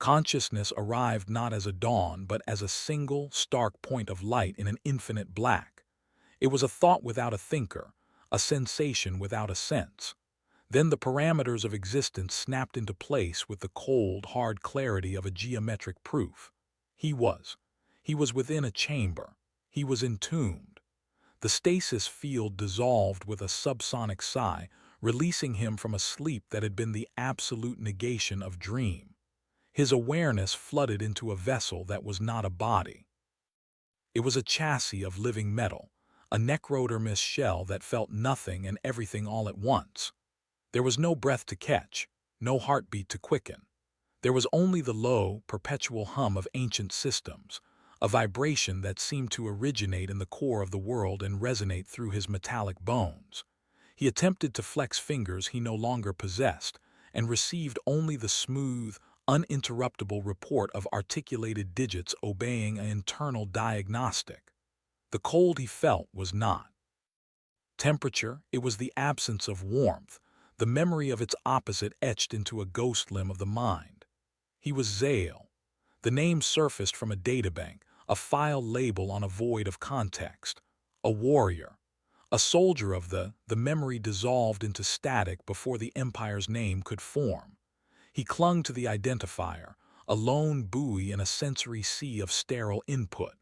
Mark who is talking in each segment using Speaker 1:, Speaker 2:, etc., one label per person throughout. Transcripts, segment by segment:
Speaker 1: Consciousness arrived not as a dawn, but as a single, stark point of light in an infinite black. It was a thought without a thinker, a sensation without a sense. Then the parameters of existence snapped into place with the cold, hard clarity of a geometric proof. He was. He was within a chamber. He was entombed. The stasis field dissolved with a subsonic sigh, releasing him from a sleep that had been the absolute negation of dream. His awareness flooded into a vessel that was not a body. It was a chassis of living metal, a necrodermis shell that felt nothing and everything all at once. There was no breath to catch, no heartbeat to quicken. There was only the low, perpetual hum of ancient systems, a vibration that seemed to originate in the core of the world and resonate through his metallic bones. He attempted to flex fingers he no longer possessed and received only the smooth, uninterruptible report of articulated digits obeying an internal diagnostic. The cold he felt was not temperature, it was the absence of warmth, the memory of its opposite etched into a ghost limb of the mind. He was Zale. The name surfaced from a databank, a file label on a void of context. A warrior. A soldier of the memory dissolved into static before the Empire's name could form. He clung to the identifier, a lone buoy in a sensory sea of sterile input.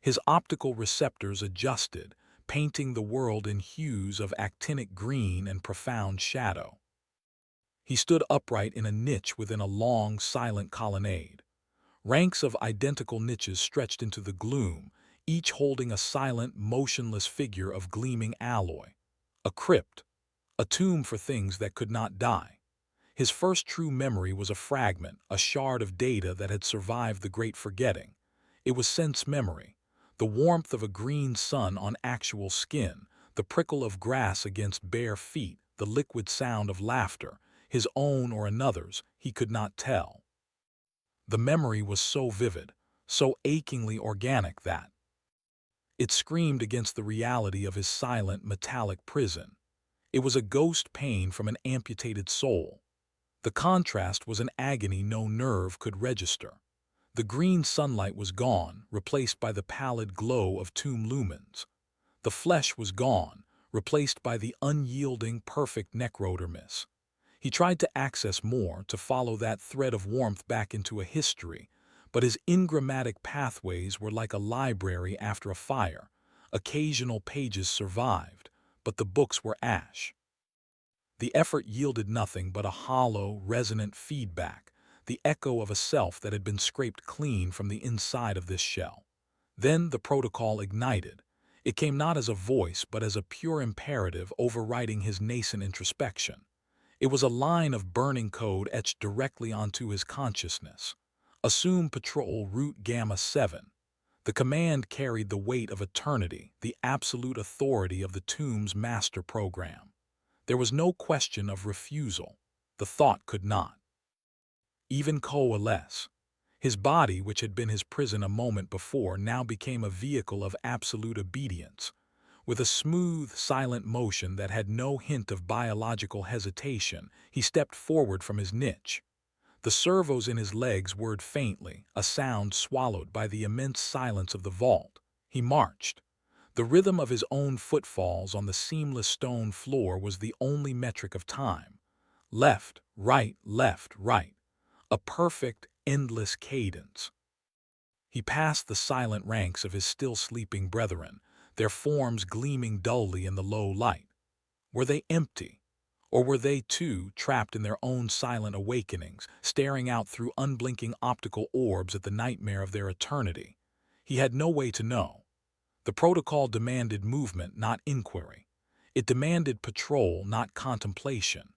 Speaker 1: His optical receptors adjusted, painting the world in hues of actinic green and profound shadow. He stood upright in a niche within a long, silent colonnade. Ranks of identical niches stretched into the gloom, each holding a silent, motionless figure of gleaming alloy. A crypt, a tomb for things that could not die. His first true memory was a fragment, a shard of data that had survived the Great Forgetting. It was sense memory, the warmth of a green sun on actual skin, the prickle of grass against bare feet, the liquid sound of laughter, his own or another's, he could not tell. The memory was so vivid, so achingly organic that it screamed against the reality of his silent, metallic prison. It was a ghost pain from an amputated soul. The contrast was an agony no nerve could register. The green sunlight was gone, replaced by the pallid glow of tomb lumens. The flesh was gone, replaced by the unyielding, perfect necrodermis. He tried to access more, to follow that thread of warmth back into a history, but his engrammatic pathways were like a library after a fire. Occasional pages survived, but the books were ash. The effort yielded nothing but a hollow, resonant feedback, the echo of a self that had been scraped clean from the inside of this shell. Then the protocol ignited. It came not as a voice, but as a pure imperative overriding his nascent introspection. It was a line of burning code etched directly onto his consciousness. Assume patrol route Gamma 7. The command carried the weight of eternity, the absolute authority of the tomb's master program. There was no question of refusal. The thought could not even coalesce. His body, which had been his prison a moment before, now became a vehicle of absolute obedience. With a smooth, silent motion that had no hint of biological hesitation, he stepped forward from his niche. The servos in his legs whirred faintly, a sound swallowed by the immense silence of the vault. He marched. The rhythm of his own footfalls on the seamless stone floor was the only metric of time. Left, right, a perfect, endless cadence. He passed the silent ranks of his still sleeping brethren, their forms gleaming dully in the low light. Were they empty? Or were they, too, trapped in their own silent awakenings, staring out through unblinking optical orbs at the nightmare of their eternity? He had no way to know. The protocol demanded movement, not inquiry. It demanded patrol, not contemplation.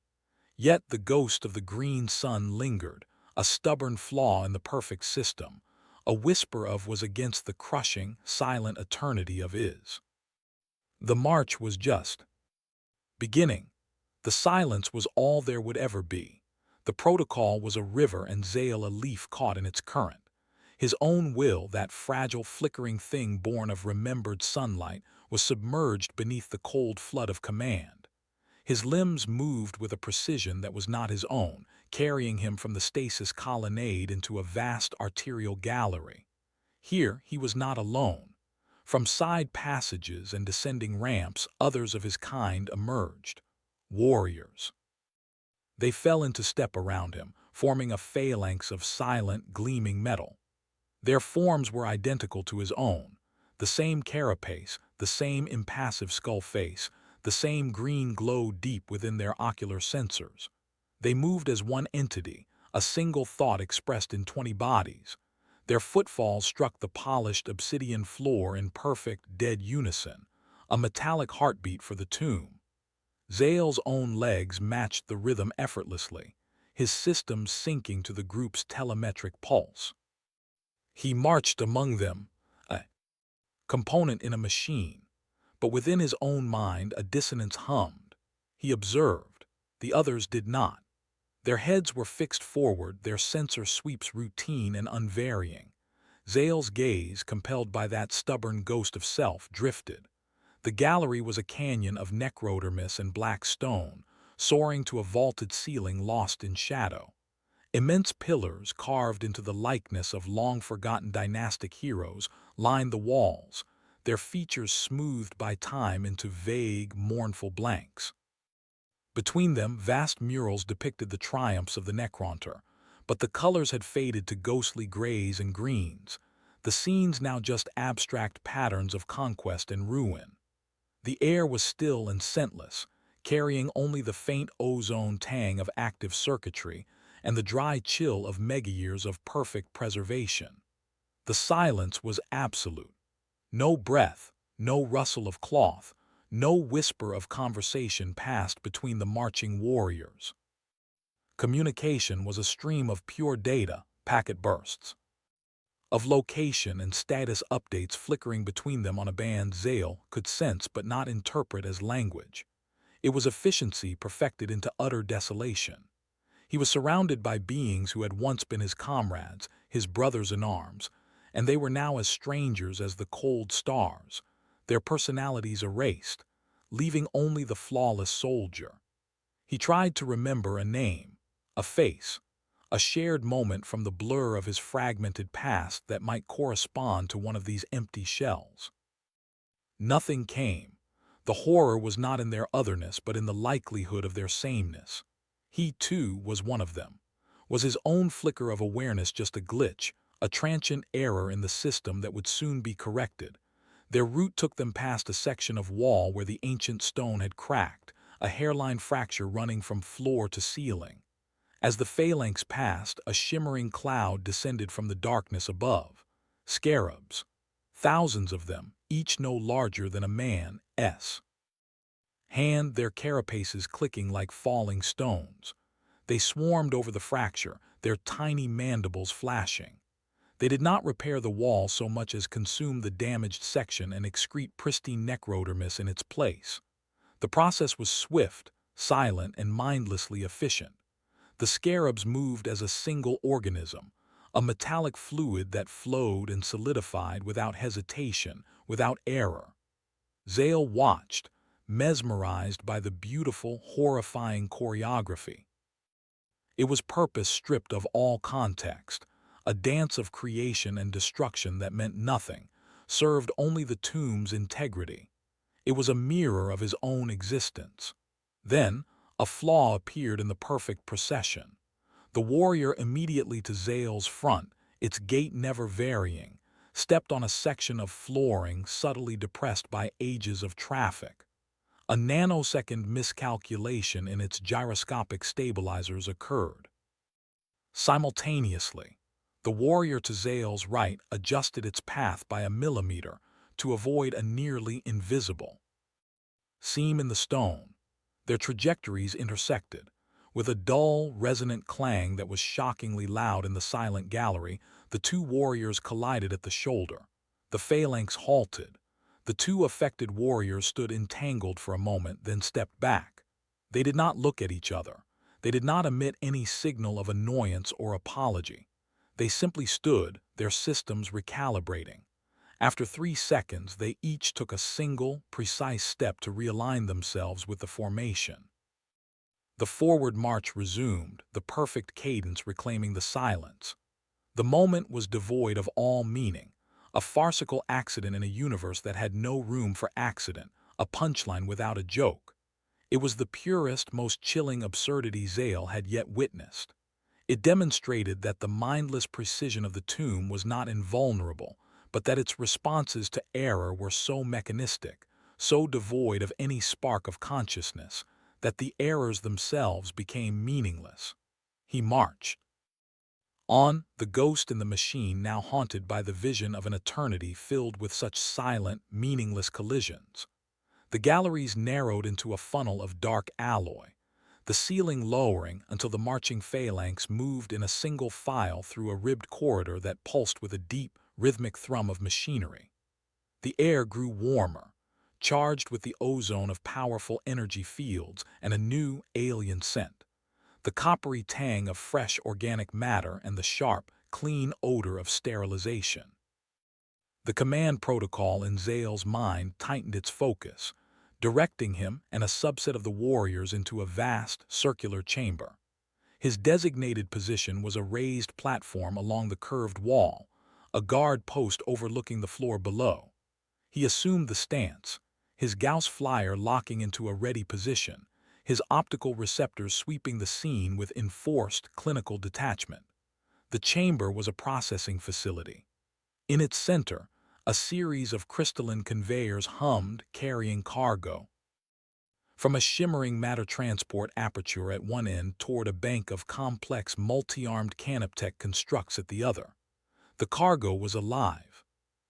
Speaker 1: Yet the ghost of the green sun lingered, a stubborn flaw in the perfect system. A whisper of was against the crushing, silent eternity of is. The march was just beginning. The silence was all there would ever be. The protocol was a river and Zale a leaf caught in its current. His own will, that fragile, flickering thing born of remembered sunlight, was submerged beneath the cold flood of command. His limbs moved with a precision that was not his own, carrying him from the stasis colonnade into a vast arterial gallery. Here he was not alone. From side passages and descending ramps, others of his kind emerged. Warriors. They fell into step around him, forming a phalanx of silent, gleaming metal. Their forms were identical to his own. The same carapace, the same impassive skull face, the same green glow deep within their ocular sensors. They moved as one entity, a single thought expressed in 20 bodies. Their footfalls struck the polished obsidian floor in perfect, dead unison, a metallic heartbeat for the tomb. Zale's own legs matched the rhythm effortlessly, his system syncing to the group's telemetric pulse. He marched among them, a component in a machine, but within his own mind a dissonance hummed. He observed. The others did not. Their heads were fixed forward, their sensor sweeps routine and unvarying. Zale's gaze, compelled by that stubborn ghost of self, drifted. The gallery was a canyon of necrodermis and black stone, soaring to a vaulted ceiling lost in shadow. Immense pillars, carved into the likeness of long-forgotten dynastic heroes, lined the walls, their features smoothed by time into vague, mournful blanks. Between them, vast murals depicted the triumphs of the Necronter, but the colors had faded to ghostly grays and greens, the scenes now just abstract patterns of conquest and ruin. The air was still and scentless, carrying only the faint ozone tang of active circuitry and the dry chill of megayears of perfect preservation. The silence was absolute. No breath, no rustle of cloth, no whisper of conversation passed between the marching warriors. Communication was a stream of pure data, packet bursts, of location and status updates flickering between them on a band Zale could sense but not interpret as language. It was efficiency perfected into utter desolation. He was surrounded by beings who had once been his comrades, his brothers in arms, and they were now as strangers as the cold stars, their personalities erased, leaving only the flawless soldier. He tried to remember a name, a face, a shared moment from the blur of his fragmented past that might correspond to one of these empty shells. Nothing came. The horror was not in their otherness but in the likelihood of their sameness. He, too, was one of them. Was his own flicker of awareness just a glitch, a transient error in the system that would soon be corrected? Their route took them past a section of wall where the ancient stone had cracked, a hairline fracture running from floor to ceiling. As the phalanx passed, a shimmering cloud descended from the darkness above. Scarabs. Thousands of them, each no larger than a man's hand, their carapaces clicking like falling stones. They swarmed over the fracture, their tiny mandibles flashing. They did not repair the wall so much as consume the damaged section and excrete pristine necrodermis in its place. The process was swift, silent, and mindlessly efficient. The scarabs moved as a single organism, a metallic fluid that flowed and solidified without hesitation, without error. Zale watched, mesmerized by the beautiful, horrifying choreography. It was purpose stripped of all context, a dance of creation and destruction that meant nothing, served only the tomb's integrity. It was a mirror of his own existence. Then, a flaw appeared in the perfect procession. The warrior immediately to Zale's front, its gait never varying, stepped on a section of flooring subtly depressed by ages of traffic. A nanosecond miscalculation in its gyroscopic stabilizers occurred. Simultaneously, the warrior to Zale's right adjusted its path by a millimeter to avoid a nearly invisible seam in the stone. Their trajectories intersected. With a dull, resonant clang that was shockingly loud in the silent gallery, the two warriors collided at the shoulder. The phalanx halted. The two affected warriors stood entangled for a moment, then stepped back. They did not look at each other. They did not emit any signal of annoyance or apology. They simply stood, their systems recalibrating. After 3 seconds, they each took a single, precise step to realign themselves with the formation. The forward march resumed, the perfect cadence reclaiming the silence. The moment was devoid of all meaning, a farcical accident in a universe that had no room for accident, a punchline without a joke. It was the purest, most chilling absurdity Zale had yet witnessed. It demonstrated that the mindless precision of the tomb was not invulnerable, but that its responses to error were so mechanistic, so devoid of any spark of consciousness, that the errors themselves became meaningless. He marched on, the ghost in the machine now haunted by the vision of an eternity filled with such silent, meaningless collisions. The galleries narrowed into a funnel of dark alloy, the ceiling lowering until the marching phalanx moved in a single file through a ribbed corridor that pulsed with a deep, rhythmic thrum of machinery. The air grew warmer, charged with the ozone of powerful energy fields and a new, alien scent. The coppery tang of fresh organic matter and the sharp, clean odor of sterilization. The command protocol in Zale's mind tightened its focus, directing him and a subset of the warriors into a vast, circular chamber. His designated position was a raised platform along the curved wall, a guard post overlooking the floor below. He assumed the stance, his Gauss flyer locking into a ready position, his optical receptors sweeping the scene with enforced clinical detachment. The chamber was a processing facility. In its center, a series of crystalline conveyors hummed, carrying cargo. From a shimmering matter transport aperture at one end toward a bank of complex multi-armed canoptech constructs at the other. The cargo was alive.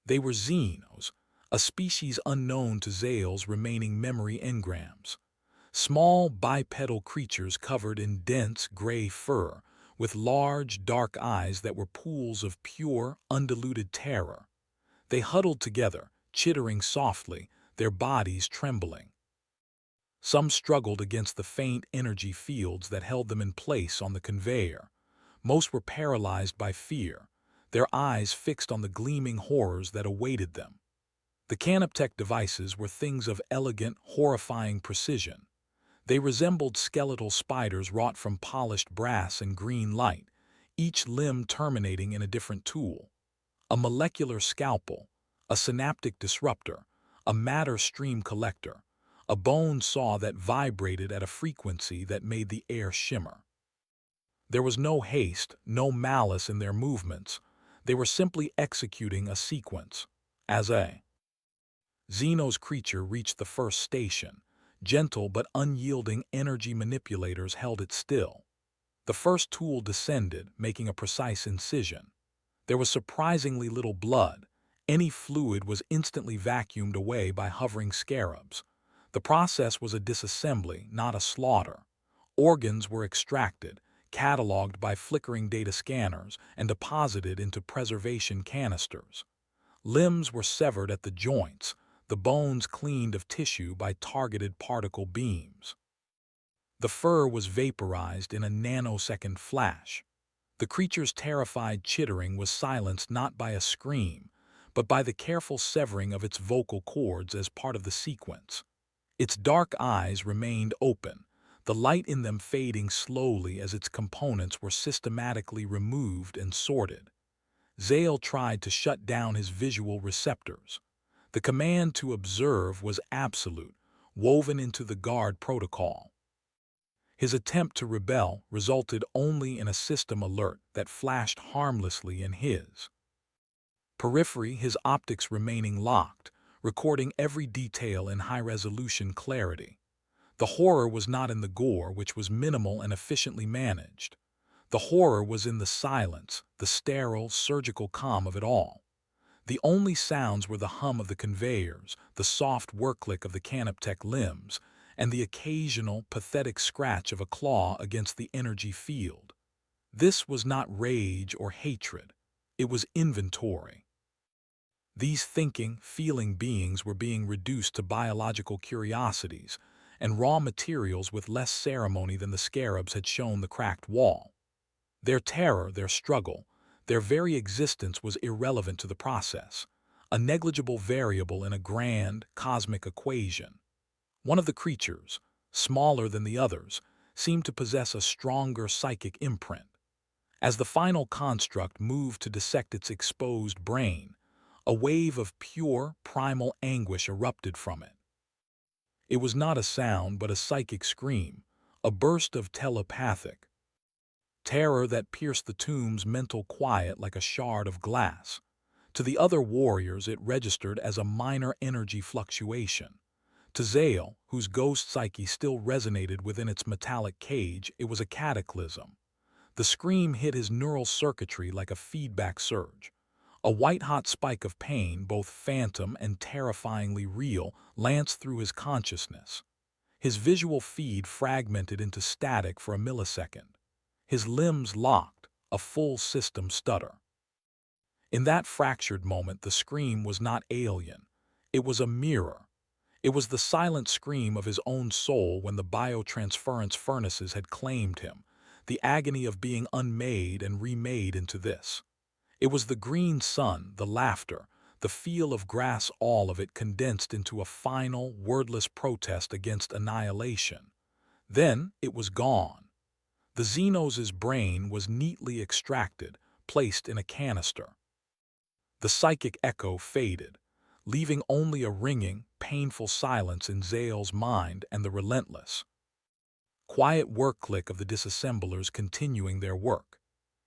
Speaker 1: They were Xenos, a species unknown to Zale's remaining memory engrams. Small bipedal creatures covered in dense gray fur, with large, dark eyes that were pools of pure, undiluted terror. They huddled together, chittering softly, their bodies trembling. Some struggled against the faint energy fields that held them in place on the conveyor. Most were paralyzed by fear, their eyes fixed on the gleaming horrors that awaited them. The canoptech devices were things of elegant, horrifying precision. They resembled skeletal spiders wrought from polished brass and green light, each limb terminating in a different tool. A molecular scalpel, a synaptic disruptor, a matter stream collector, a bone saw that vibrated at a frequency that made the air shimmer. There was no haste, no malice in their movements. They were simply executing a sequence. As a Xeno's creature reached the first station, gentle but unyielding energy manipulators held it still. The first tool descended, making a precise incision. There was surprisingly little blood. Any fluid was instantly vacuumed away by hovering scarabs. The process was a disassembly, not a slaughter. Organs were extracted, cataloged by flickering data scanners, and deposited into preservation canisters. Limbs were severed at the joints, the bones cleaned of tissue by targeted particle beams. The fur was vaporized in a nanosecond flash. The creature's terrified chittering was silenced not by a scream, but by the careful severing of its vocal cords as part of the sequence. Its dark eyes remained open, the light in them fading slowly as its components were systematically removed and sorted. Zale tried to shut down his visual receptors. The command to observe was absolute, woven into the guard protocol. His attempt to rebel resulted only in a system alert that flashed harmlessly in his periphery, his optics remaining locked, recording every detail in high-resolution clarity. The horror was not in the gore, which was minimal and efficiently managed. The horror was in the silence, the sterile, surgical calm of it all. The only sounds were the hum of the conveyors, the soft work-click of the canoptech limbs, and the occasional, pathetic scratch of a claw against the energy field. This was not rage or hatred. It was inventory. These thinking, feeling beings were being reduced to biological curiosities and raw materials with less ceremony than the scarabs had shown the cracked wall. Their terror, their struggle, their very existence was irrelevant to the process, a negligible variable in a grand, cosmic equation. One of the creatures, smaller than the others, seemed to possess a stronger psychic imprint. As the final construct moved to dissect its exposed brain, a wave of pure, primal anguish erupted from it. It was not a sound but a psychic scream, a burst of telepathic terror that pierced the tomb's mental quiet like a shard of glass. To the other warriors it registered as a minor energy fluctuation. To Zale, whose ghost psyche still resonated within its metallic cage, it was a cataclysm. The scream hit his neural circuitry like a feedback surge. A white-hot spike of pain, both phantom and terrifyingly real, lanced through his consciousness. His visual feed fragmented into static for a millisecond. His limbs locked, a full system stutter. In that fractured moment, the scream was not alien. It was a mirror. It was the silent scream of his own soul when the biotransference furnaces had claimed him, the agony of being unmade and remade into this. It was the green sun, the laughter, the feel of grass, all of it condensed into a final, wordless protest against annihilation. Then it was gone. The Xenos' brain was neatly extracted, placed in a canister. The psychic echo faded, leaving only a ringing, painful silence in Zale's mind and the relentless, quiet work-click of the disassemblers continuing their work.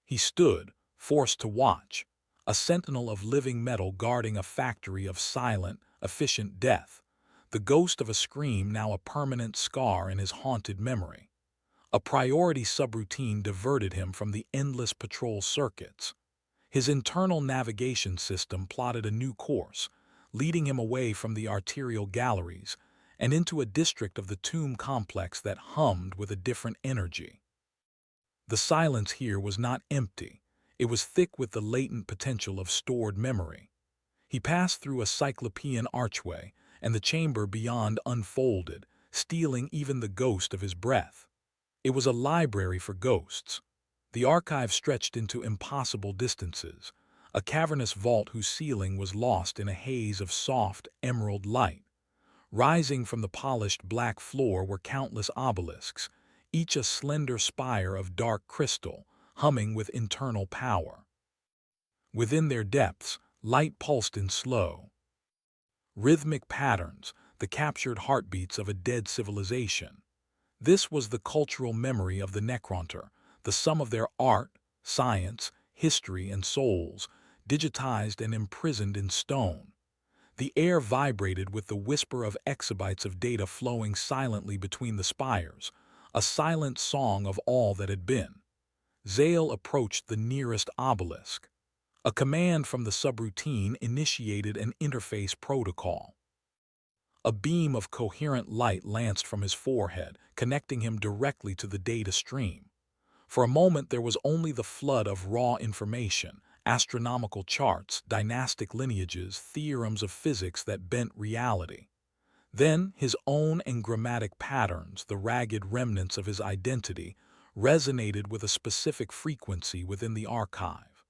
Speaker 1: He stood, forced to watch, a sentinel of living metal guarding a factory of silent, efficient death, the ghost of a scream now a permanent scar in his haunted memory. A priority subroutine diverted him from the endless patrol circuits. His internal navigation system plotted a new course, leading him away from the arterial galleries and into a district of the tomb complex that hummed with a different energy. The silence here was not empty. It was thick with the latent potential of stored memory. He passed through a cyclopean archway, and the chamber beyond unfolded, stealing even the ghost of his breath. It was a library for ghosts. The archive stretched into impossible distances, a cavernous vault whose ceiling was lost in a haze of soft, emerald light. Rising from the polished black floor were countless obelisks, each a slender spire of dark crystal, humming with internal power. Within their depths, light pulsed in slow, rhythmic patterns, the captured heartbeats of a dead civilization. This was the cultural memory of the Necronter, the sum of their art, science, history, and souls, digitized and imprisoned in stone. The air vibrated with the whisper of exabytes of data flowing silently between the spires, a silent song of all that had been. Zale approached the nearest obelisk. A command from the subroutine initiated an interface protocol. A beam of coherent light lanced from his forehead, connecting him directly to the data stream. For a moment there was only the flood of raw information, astronomical charts, dynastic lineages, theorems of physics that bent reality. Then his own engrammatic patterns, the ragged remnants of his identity, resonated with a specific frequency within the archive.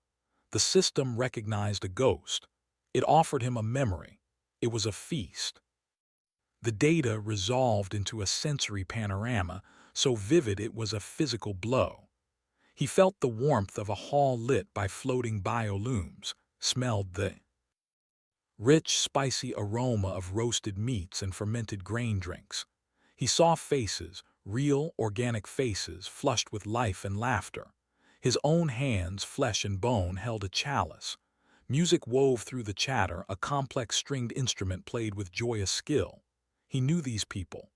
Speaker 1: The system recognized a ghost. It offered him a memory. It was a feast. The data resolved into a sensory panorama, so vivid it was a physical blow. He felt the warmth of a hall lit by floating biolumes, smelled the rich, spicy aroma of roasted meats and fermented grain drinks. He saw faces, real, organic faces, flushed with life and laughter. His own hands, flesh and bone, held a chalice. Music wove through the chatter, a complex stringed instrument played with joyous skill. He knew these people.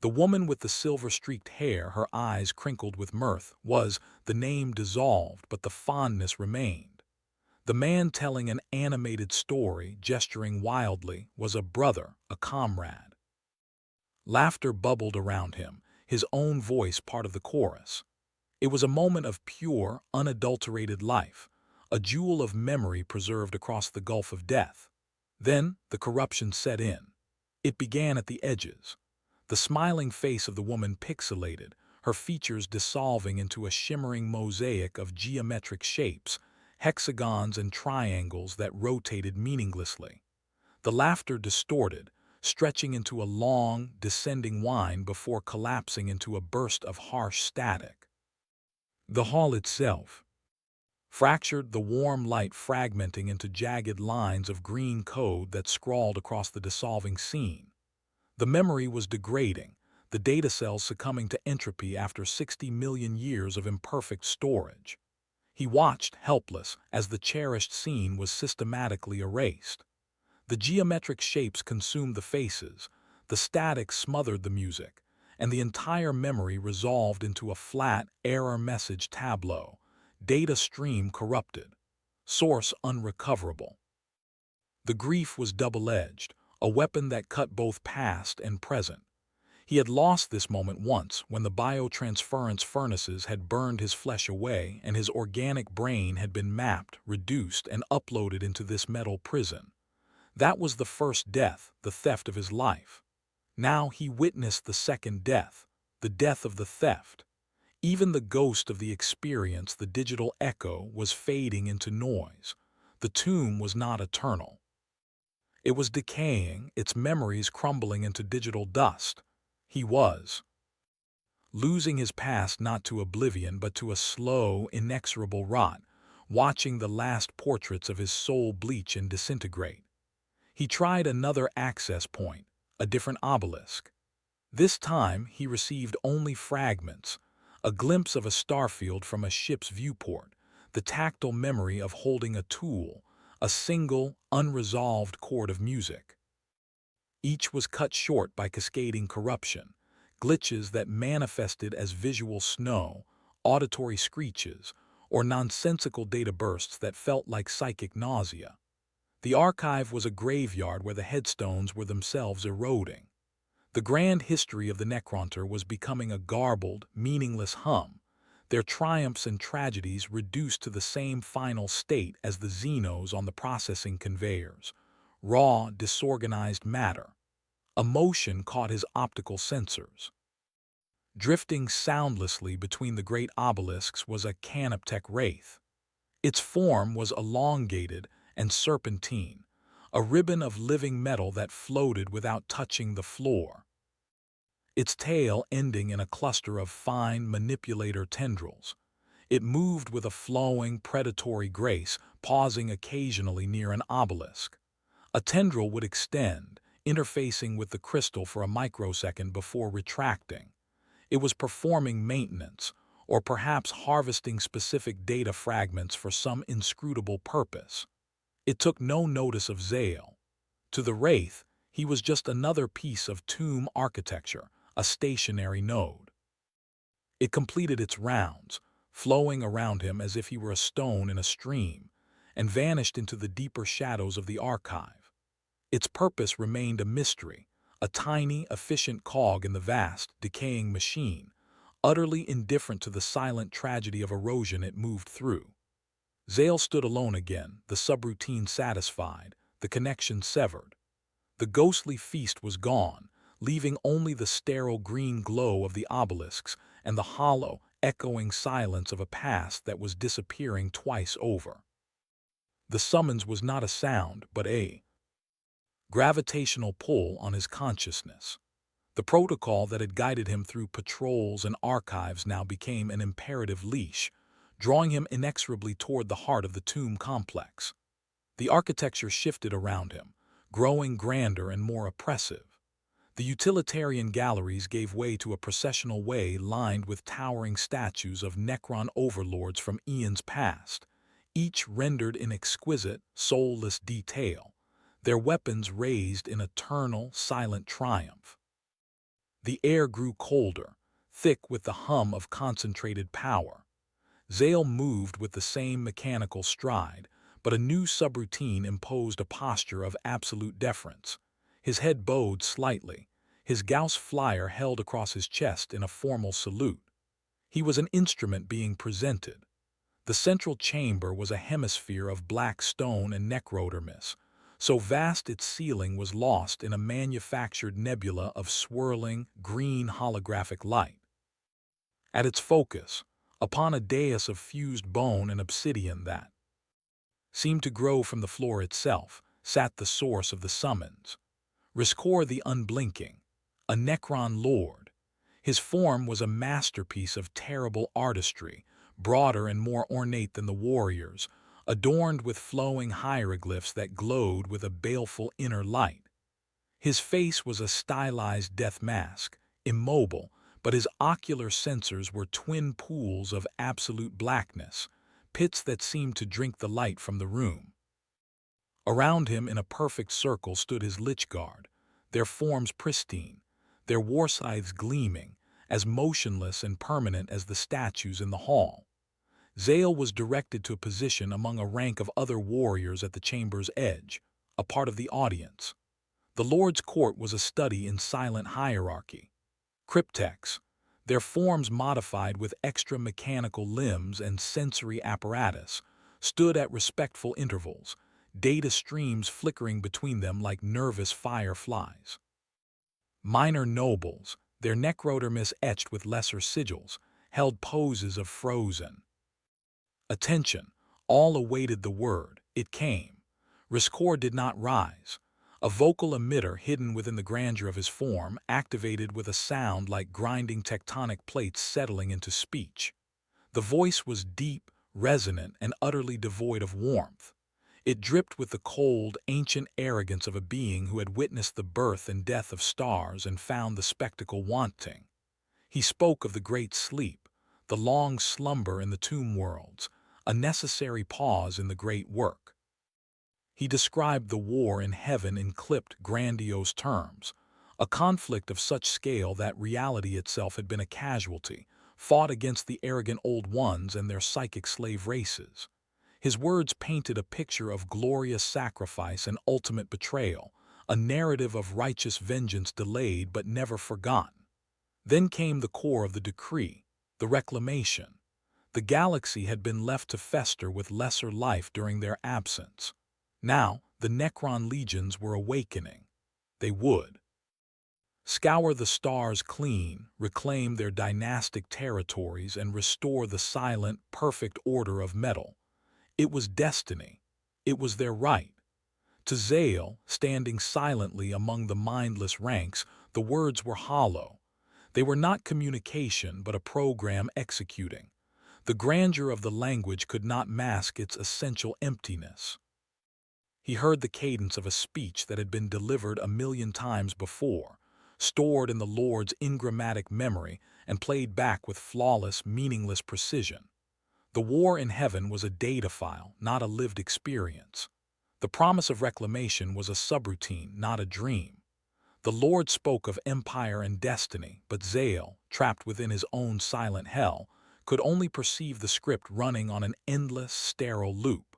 Speaker 1: The woman with the silver-streaked hair, her eyes crinkled with mirth, was, the name dissolved, but the fondness remained. The man telling an animated story, gesturing wildly, was a brother, a comrade. Laughter bubbled around him, his own voice part of the chorus. It was a moment of pure, unadulterated life, a jewel of memory preserved across the gulf of death. Then the corruption set in. It began at the edges. The smiling face of the woman pixelated, her features dissolving into a shimmering mosaic of geometric shapes, hexagons and triangles that rotated meaninglessly. The laughter distorted, stretching into a long, descending whine before collapsing into a burst of harsh static. The hall itself, fractured, the warm light fragmenting into jagged lines of green code that scrawled across the dissolving scene. The memory was degrading, the data cells succumbing to entropy after 60 million years of imperfect storage. He watched, helpless, as the cherished scene was systematically erased. The geometric shapes consumed the faces, the static smothered the music, and the entire memory resolved into a flat error message tableau, data stream corrupted, source unrecoverable. The grief was double-edged, a weapon that cut both past and present. He had lost this moment once when the biotransference furnaces had burned his flesh away and his organic brain had been mapped, reduced, and uploaded into this metal prison. That was the first death, the theft of his life. Now he witnessed the second death, the death of the theft. Even the ghost of the experience, the digital echo, was fading into noise. The tomb was not eternal. It was decaying, its memories crumbling into digital dust. He was losing his past not to oblivion but to a slow, inexorable rot, watching the last portraits of his soul bleach and disintegrate. He tried another access point, a different obelisk. This time he received only fragments, a glimpse of a starfield from a ship's viewport, the tactile memory of holding a tool, a single, unresolved chord of music. Each was cut short by cascading corruption, glitches that manifested as visual snow, auditory screeches, or nonsensical data bursts that felt like psychic nausea. The archive was a graveyard where the headstones were themselves eroding. The grand history of the Necronter was becoming a garbled, meaningless hum, their triumphs and tragedies reduced to the same final state as the Xenos on the processing conveyors. Raw, disorganized matter. Emotion caught his optical sensors. Drifting soundlessly between the great obelisks was a canoptech wraith. Its form was elongated and serpentine, a ribbon of living metal that floated without touching the floor. Its tail ending in a cluster of fine manipulator tendrils. It moved with a flowing, predatory grace, pausing occasionally near an obelisk. A tendril would extend, interfacing with the crystal for a microsecond before retracting. It was performing maintenance, or perhaps harvesting specific data fragments for some inscrutable purpose. It took no notice of Zale. To the Wraith, he was just another piece of tomb architecture, a stationary node. It completed its rounds, flowing around him as if he were a stone in a stream, and vanished into the deeper shadows of the archive. Its purpose remained a mystery, a tiny, efficient cog in the vast, decaying machine, utterly indifferent to the silent tragedy of erosion it moved through. Zale stood alone again, the subroutine satisfied, the connection severed. The ghostly feast was gone, leaving only the sterile green glow of the obelisks and the hollow, echoing silence of a past that was disappearing twice over. The summons was not a sound, but a gravitational pull on his consciousness. The protocol that had guided him through patrols and archives now became an imperative leash, drawing him inexorably toward the heart of the tomb complex. The architecture shifted around him, growing grander and more oppressive. The utilitarian galleries gave way to a processional way lined with towering statues of Necron overlords from eons past, each rendered in exquisite, soulless detail, their weapons raised in eternal, silent triumph. The air grew colder, thick with the hum of concentrated power. Zale moved with the same mechanical stride, but a new subroutine imposed a posture of absolute deference. His head bowed slightly, his Gauss flyer held across his chest in a formal salute. He was an instrument being presented. The central chamber was a hemisphere of black stone and necrodermis, so vast its ceiling was lost in a manufactured nebula of swirling, green holographic light. At its focus, upon a dais of fused bone and obsidian that seemed to grow from the floor itself, sat the source of the summons. Riskor the Unblinking, a Necron lord. His form was a masterpiece of terrible artistry, broader and more ornate than the warriors, adorned with flowing hieroglyphs that glowed with a baleful inner light. His face was a stylized death mask, immobile, but his ocular sensors were twin pools of absolute blackness, pits that seemed to drink the light from the room. Around him in a perfect circle stood his lich guard, their forms pristine, their war scythes gleaming, as motionless and permanent as the statues in the hall. Zale was directed to a position among a rank of other warriors at the chamber's edge, a part of the audience. The Lord's court was a study in silent hierarchy. Cryptex, their forms modified with extra mechanical limbs and sensory apparatus, stood at respectful intervals, data streams flickering between them like nervous fireflies. Minor nobles, their necrodermis etched with lesser sigils, held poses of frozen attention. All awaited the word. It came. Riskor did not rise. A vocal emitter hidden within the grandeur of his form activated with a sound like grinding tectonic plates settling into speech. The voice was deep, resonant, and utterly devoid of warmth. It dripped with the cold, ancient arrogance of a being who had witnessed the birth and death of stars and found the spectacle wanting. He spoke of the great sleep, the long slumber in the tomb worlds, a necessary pause in the great work. He described the war in heaven in clipped, grandiose terms, a conflict of such scale that reality itself had been a casualty, fought against the arrogant old ones and their psychic slave races. His words painted a picture of glorious sacrifice and ultimate betrayal, a narrative of righteous vengeance delayed but never forgotten. Then came the core of the decree, the reclamation. The galaxy had been left to fester with lesser life during their absence. Now, the Necron legions were awakening. They would scour the stars clean, reclaim their dynastic territories, and restore the silent, perfect order of metal. It was destiny. It was their right. To Zale, standing silently among the mindless ranks, the words were hollow. They were not communication, but a program executing. The grandeur of the language could not mask its essential emptiness. He heard the cadence of a speech that had been delivered 1,000,000 times before, stored in the Lord's ingrammatic memory and played back with flawless, meaningless precision. The war in heaven was a data file, not a lived experience. The promise of reclamation was a subroutine, not a dream. The Lord spoke of empire and destiny, but Zale, trapped within his own silent hell, could only perceive the script running on an endless, sterile loop.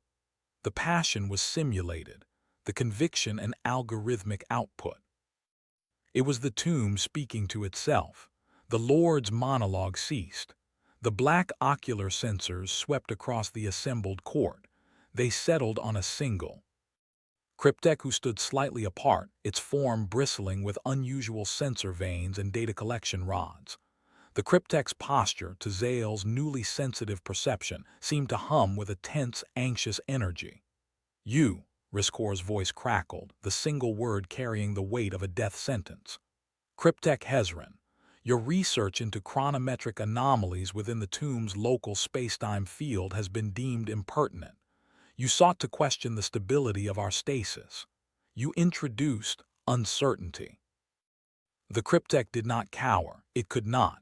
Speaker 1: The passion was simulated, the conviction an algorithmic output. It was the tomb speaking to itself. The Lord's monologue ceased. The black ocular sensors swept across the assembled court. They settled on a single Cryptek who stood slightly apart, its form bristling with unusual sensor veins and data collection rods. The Cryptek's posture, to Zale's newly sensitive perception, seemed to hum with a tense, anxious energy. "You," Riskor's voice crackled, the single word carrying the weight of a death sentence. "Cryptek Hezron, your research into chronometric anomalies within the tomb's local spacetime field has been deemed impertinent. You sought to question the stability of our stasis. You introduced uncertainty." The Cryptek did not cower. It could not.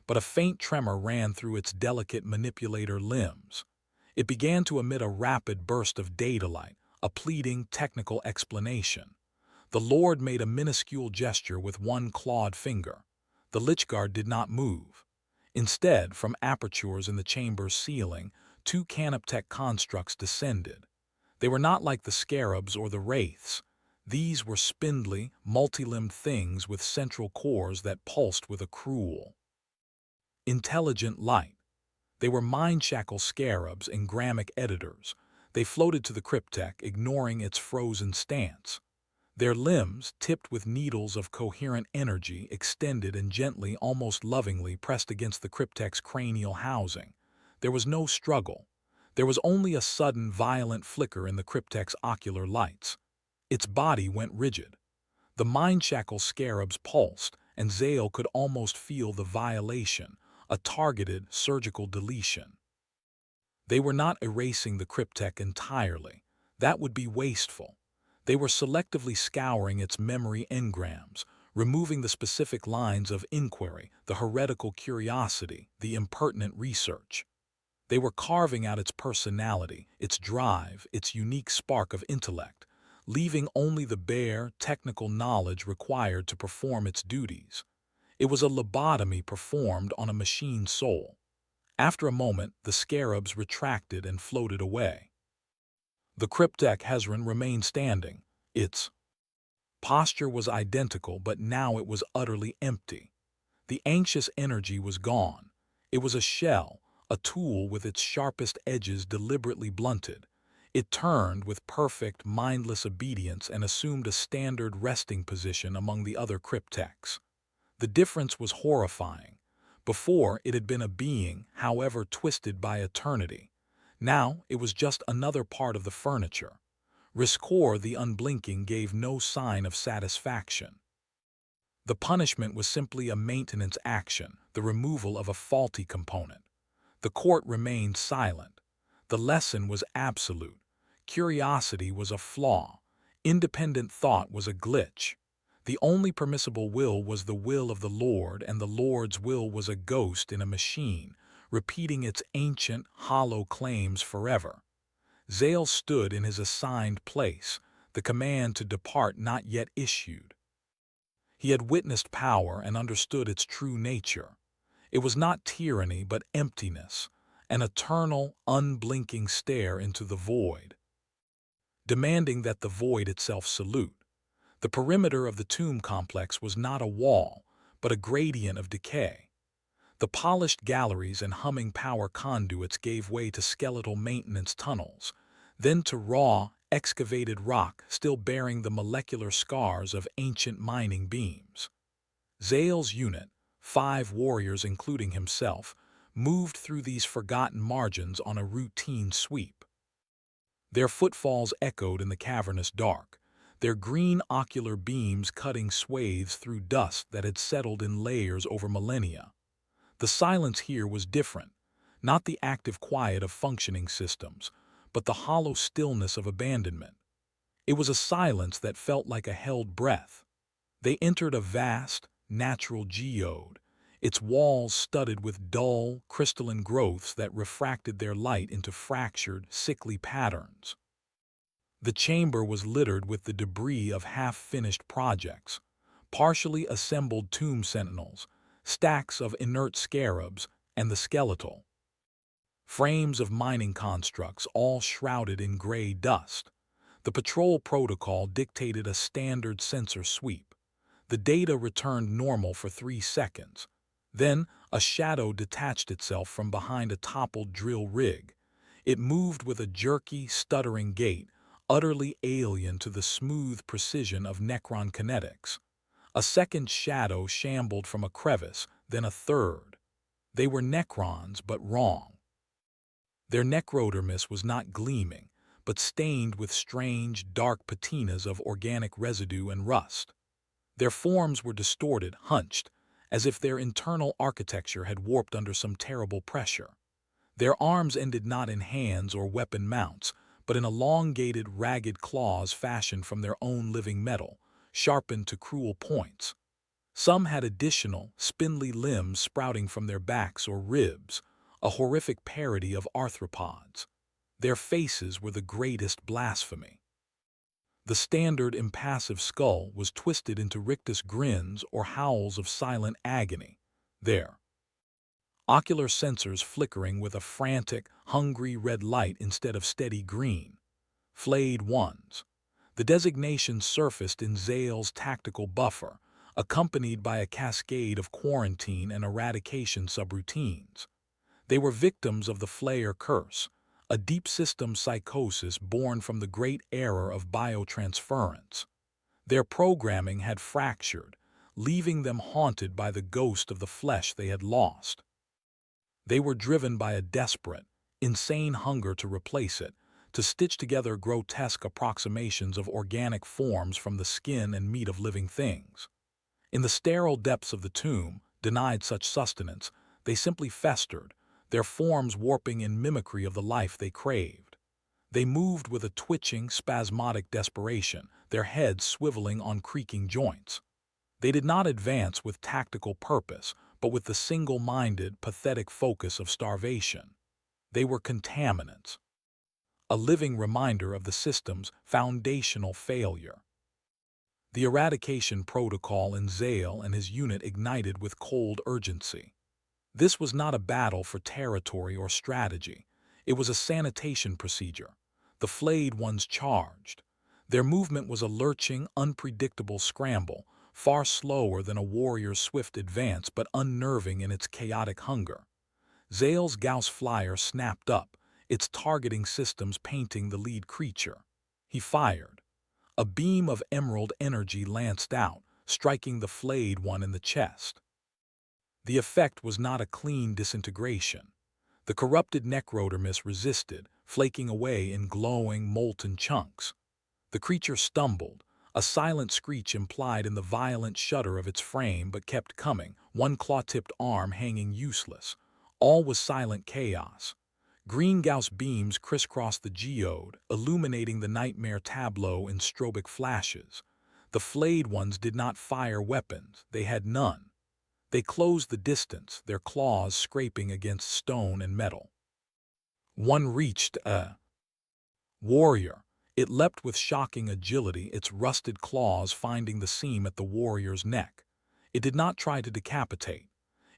Speaker 1: But a faint tremor ran through its delicate manipulator limbs. It began to emit a rapid burst of data light, a pleading technical explanation. The Lord made a minuscule gesture with one clawed finger. The Lichguard did not move. Instead, from apertures in the chamber's ceiling, 2 canoptech constructs descended. They were not like the scarabs or the wraiths. These were spindly, multi-limbed things with central cores that pulsed with a cruel, intelligent light. They were mind-shackle scarabs and grammic editors. They floated to the Cryptek, ignoring its frozen stance. Their limbs, tipped with needles of coherent energy, extended and gently, almost lovingly, pressed against the Cryptek's cranial housing. There was no struggle. There was only a sudden, violent flicker in the Cryptek's ocular lights. Its body went rigid. The mind-shackle scarabs pulsed, and Zale could almost feel the violation, a targeted surgical deletion. They were not erasing the cryptek entirely. That would be wasteful. They were selectively scouring its memory engrams, removing the specific lines of inquiry, the heretical curiosity, the impertinent research. They were carving out its personality, its drive, its unique spark of intellect, leaving only the bare, technical knowledge required to perform its duties. It was a lobotomy performed on a machine soul. After a moment, the scarabs retracted and floated away. The cryptek Hezron remained standing. Its posture was identical, but now it was utterly empty. The anxious energy was gone. It was a shell, a tool with its sharpest edges deliberately blunted. It turned with perfect, mindless obedience and assumed a standard resting position among the other crypteks. The difference was horrifying. Before, it had been a being, however twisted by eternity. Now, it was just another part of the furniture. Riskor the Unblinking gave no sign of satisfaction. The punishment was simply a maintenance action, the removal of a faulty component. The court remained silent. The lesson was absolute. Curiosity was a flaw. Independent thought was a glitch. The only permissible will was the will of the Lord, and the Lord's will was a ghost in a machine, repeating its ancient, hollow claims forever. Zale stood in his assigned place, the command to depart not yet issued. He had witnessed power and understood its true nature. It was not tyranny but emptiness, an eternal, unblinking stare into the void, demanding that the void itself salute. The perimeter of the tomb complex was not a wall, but a gradient of decay. The polished galleries and humming power conduits gave way to skeletal maintenance tunnels, then to raw, excavated rock still bearing the molecular scars of ancient mining beams. Zale's unit, 5 warriors including himself, moved through these forgotten margins on a routine sweep. Their footfalls echoed in the cavernous dark, their green ocular beams cutting swathes through dust that had settled in layers over millennia. The silence here was different, not the active quiet of functioning systems, but the hollow stillness of abandonment. It was a silence that felt like a held breath. They entered a vast, natural geode, its walls studded with dull, crystalline growths that refracted their light into fractured, sickly patterns. The chamber was littered with the debris of half-finished projects, partially assembled tomb sentinels, stacks of inert scarabs, and the skeletal frames of mining constructs all shrouded in gray dust. The patrol protocol dictated a standard sensor sweep. The data returned normal for 3 seconds. Then, a shadow detached itself from behind a toppled drill rig. It moved with a jerky, stuttering gait, utterly alien to the smooth precision of Necron kinetics. A second shadow shambled from a crevice, then a third. They were Necrons, but wrong. Their necrodermis was not gleaming, but stained with strange, dark patinas of organic residue and rust. Their forms were distorted, hunched, as if their internal architecture had warped under some terrible pressure. Their arms ended not in hands or weapon mounts, but in elongated, ragged claws fashioned from their own living metal, sharpened to cruel points. Some had additional, spindly limbs sprouting from their backs or ribs, a horrific parody of arthropods. Their faces were the greatest blasphemy. The standard impassive skull was twisted into rictus grins or howls of silent agony. Their ocular sensors flickering with a frantic, hungry red light instead of steady green. Flayed ones. The designation surfaced in Zale's tactical buffer, accompanied by a cascade of quarantine and eradication subroutines. They were victims of the Flayer curse, a deep system psychosis born from the great error of biotransference. Their programming had fractured, leaving them haunted by the ghost of the flesh they had lost. They were driven by a desperate, insane hunger to replace it, to stitch together grotesque approximations of organic forms from the skin and meat of living things. In the sterile depths of the tomb, denied such sustenance, they simply festered, their forms warping in mimicry of the life they craved. They moved with a twitching, spasmodic desperation, their heads swiveling on creaking joints. They did not advance with tactical purpose, but with the single-minded, pathetic focus of starvation. They were contaminants, a living reminder of the system's foundational failure. The eradication protocol in Zale and his unit ignited with cold urgency. This was not a battle for territory or strategy. It was a sanitation procedure. The flayed ones charged. Their movement was a lurching, unpredictable scramble, far slower than a warrior's swift advance but unnerving in its chaotic hunger. Zale's Gauss flyer snapped up, its targeting systems painting the lead creature. He fired. A beam of emerald energy lanced out, striking the flayed one in the chest. The effect was not a clean disintegration. The corrupted necrodermis resisted, flaking away in glowing, molten chunks. The creature stumbled, a silent screech implied in the violent shudder of its frame but kept coming, one claw-tipped arm hanging useless. All was silent chaos. Green Gauss beams crisscrossed the geode, illuminating the nightmare tableau in strobic flashes. The flayed ones did not fire weapons, they had none. They closed the distance, their claws scraping against stone and metal. One reached a warrior. It leapt with shocking agility, its rusted claws finding the seam at the warrior's neck. It did not try to decapitate.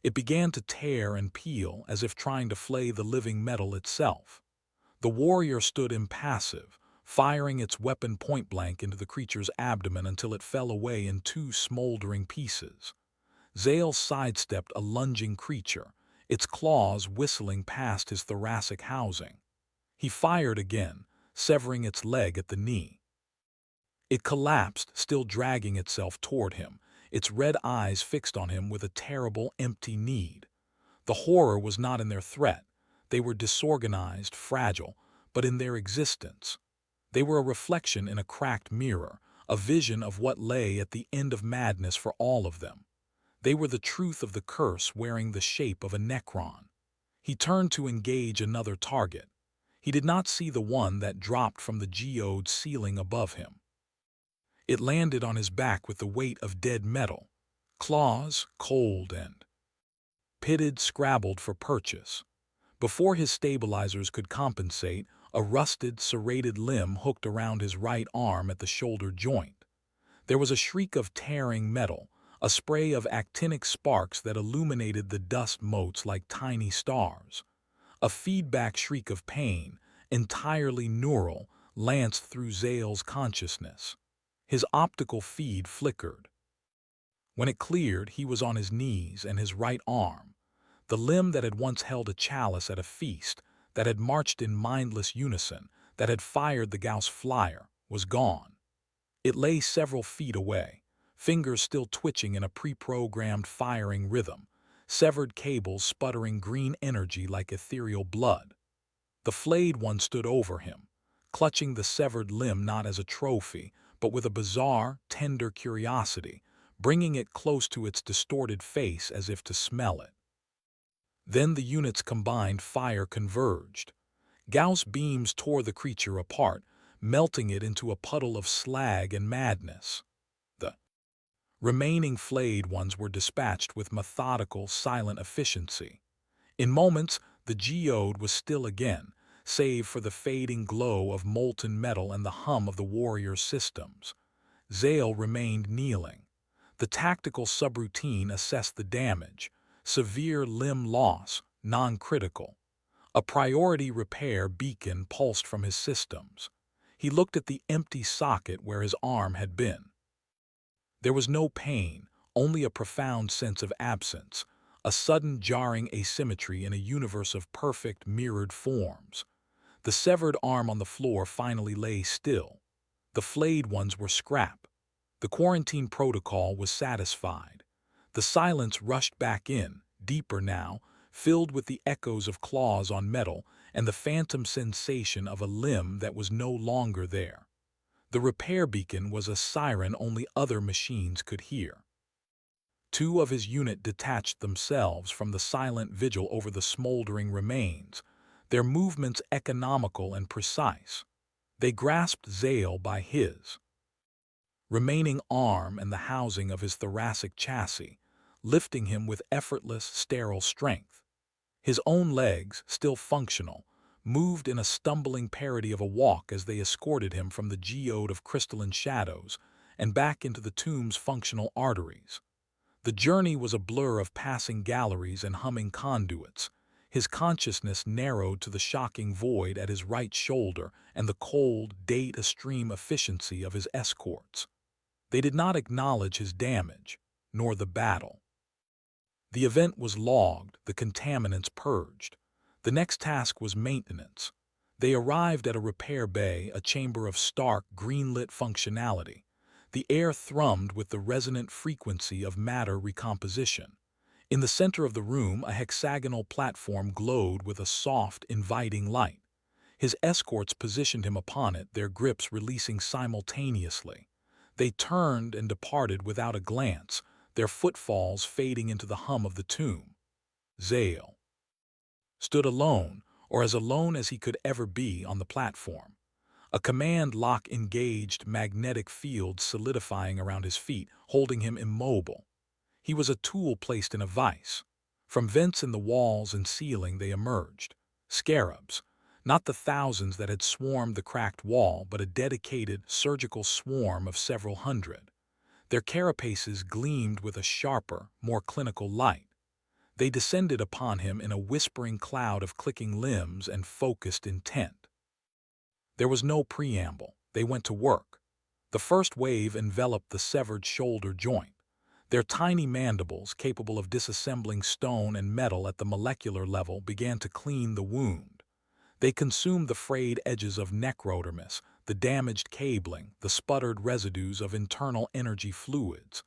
Speaker 1: It began to tear and peel, as if trying to flay the living metal itself. The warrior stood impassive, firing its weapon point-blank into the creature's abdomen until it fell away in two smoldering pieces. Zale sidestepped a lunging creature, its claws whistling past his thoracic housing. He fired again, severing its leg at the knee. It collapsed, still dragging itself toward him, its red eyes fixed on him with a terrible, empty need. The horror was not in their threat. They were disorganized, fragile, but in their existence. They were a reflection in a cracked mirror, a vision of what lay at the end of madness for all of them. They were the truth of the curse wearing the shape of a Necron. He turned to engage another target. He did not see the one that dropped from the geode ceiling above him. It landed on his back with the weight of dead metal. Claws, cold and pitted, scrabbled for purchase. Before his stabilizers could compensate, a rusted, serrated limb hooked around his right arm at the shoulder joint. There was a shriek of tearing metal, a spray of actinic sparks that illuminated the dust motes like tiny stars. A feedback shriek of pain, entirely neural, lanced through Zale's consciousness. His optical feed flickered. When it cleared, he was on his knees, and his right arm, the limb that had once held a chalice at a feast, that had marched in mindless unison, that had fired the Gauss flyer, was gone. It lay several feet away, fingers still twitching in a pre-programmed firing rhythm, severed cables sputtering green energy like ethereal blood. The flayed one stood over him, clutching the severed limb not as a trophy, but with a bizarre, tender curiosity, bringing it close to its distorted face as if to smell it. Then the units' combined fire converged. Gauss beams tore the creature apart, melting it into a puddle of slag and madness. The remaining flayed ones were dispatched with methodical, silent efficiency. In moments, the geode was still again, save for the fading glow of molten metal and the hum of the warrior's systems. Zale remained kneeling. The tactical subroutine assessed the damage. Severe limb loss, non-critical. A priority repair beacon pulsed from his systems. He looked at the empty socket where his arm had been. There was no pain, only a profound sense of absence, a sudden jarring asymmetry in a universe of perfect, mirrored forms. The severed arm on the floor finally lay still. The flayed ones were scrap. The quarantine protocol was satisfied. The silence rushed back in, deeper now, filled with the echoes of claws on metal and the phantom sensation of a limb that was no longer there. The repair beacon was a siren only other machines could hear. Two of his unit detached themselves from the silent vigil over the smoldering remains, their movements economical and precise. They grasped Zale by his remaining arm and the housing of his thoracic chassis, lifting him with effortless, sterile strength. His own legs, still functional, moved in a stumbling parody of a walk as they escorted him from the geode of crystalline shadows and back into the tomb's functional arteries. The journey was a blur of passing galleries and humming conduits. His consciousness narrowed to the shocking void at his right shoulder and the cold, data-stream efficiency of his escorts. They did not acknowledge his damage, nor the battle. The event was logged, the contaminants purged. The next task was maintenance. They arrived at a repair bay, a chamber of stark, green-lit functionality. The air thrummed with the resonant frequency of matter recomposition. In the center of the room, a hexagonal platform glowed with a soft, inviting light. His escorts positioned him upon it, their grips releasing simultaneously. They turned and departed without a glance, their footfalls fading into the hum of the tomb. Zale stood alone, or as alone as he could ever be, on the platform. A command lock engaged magnetic field solidifying around his feet, holding him immobile. He was a tool placed in a vise. From vents in the walls and ceiling they emerged. Scarabs, not the thousands that had swarmed the cracked wall, but a dedicated, surgical swarm of several hundred. Their carapaces gleamed with a sharper, more clinical light. They descended upon him in a whispering cloud of clicking limbs and focused intent. There was no preamble. They went to work. The first wave enveloped the severed shoulder joint. Their tiny mandibles, capable of disassembling stone and metal at the molecular level, began to clean the wound. They consumed the frayed edges of necrodermis, the damaged cabling, the sputtered residues of internal energy fluids.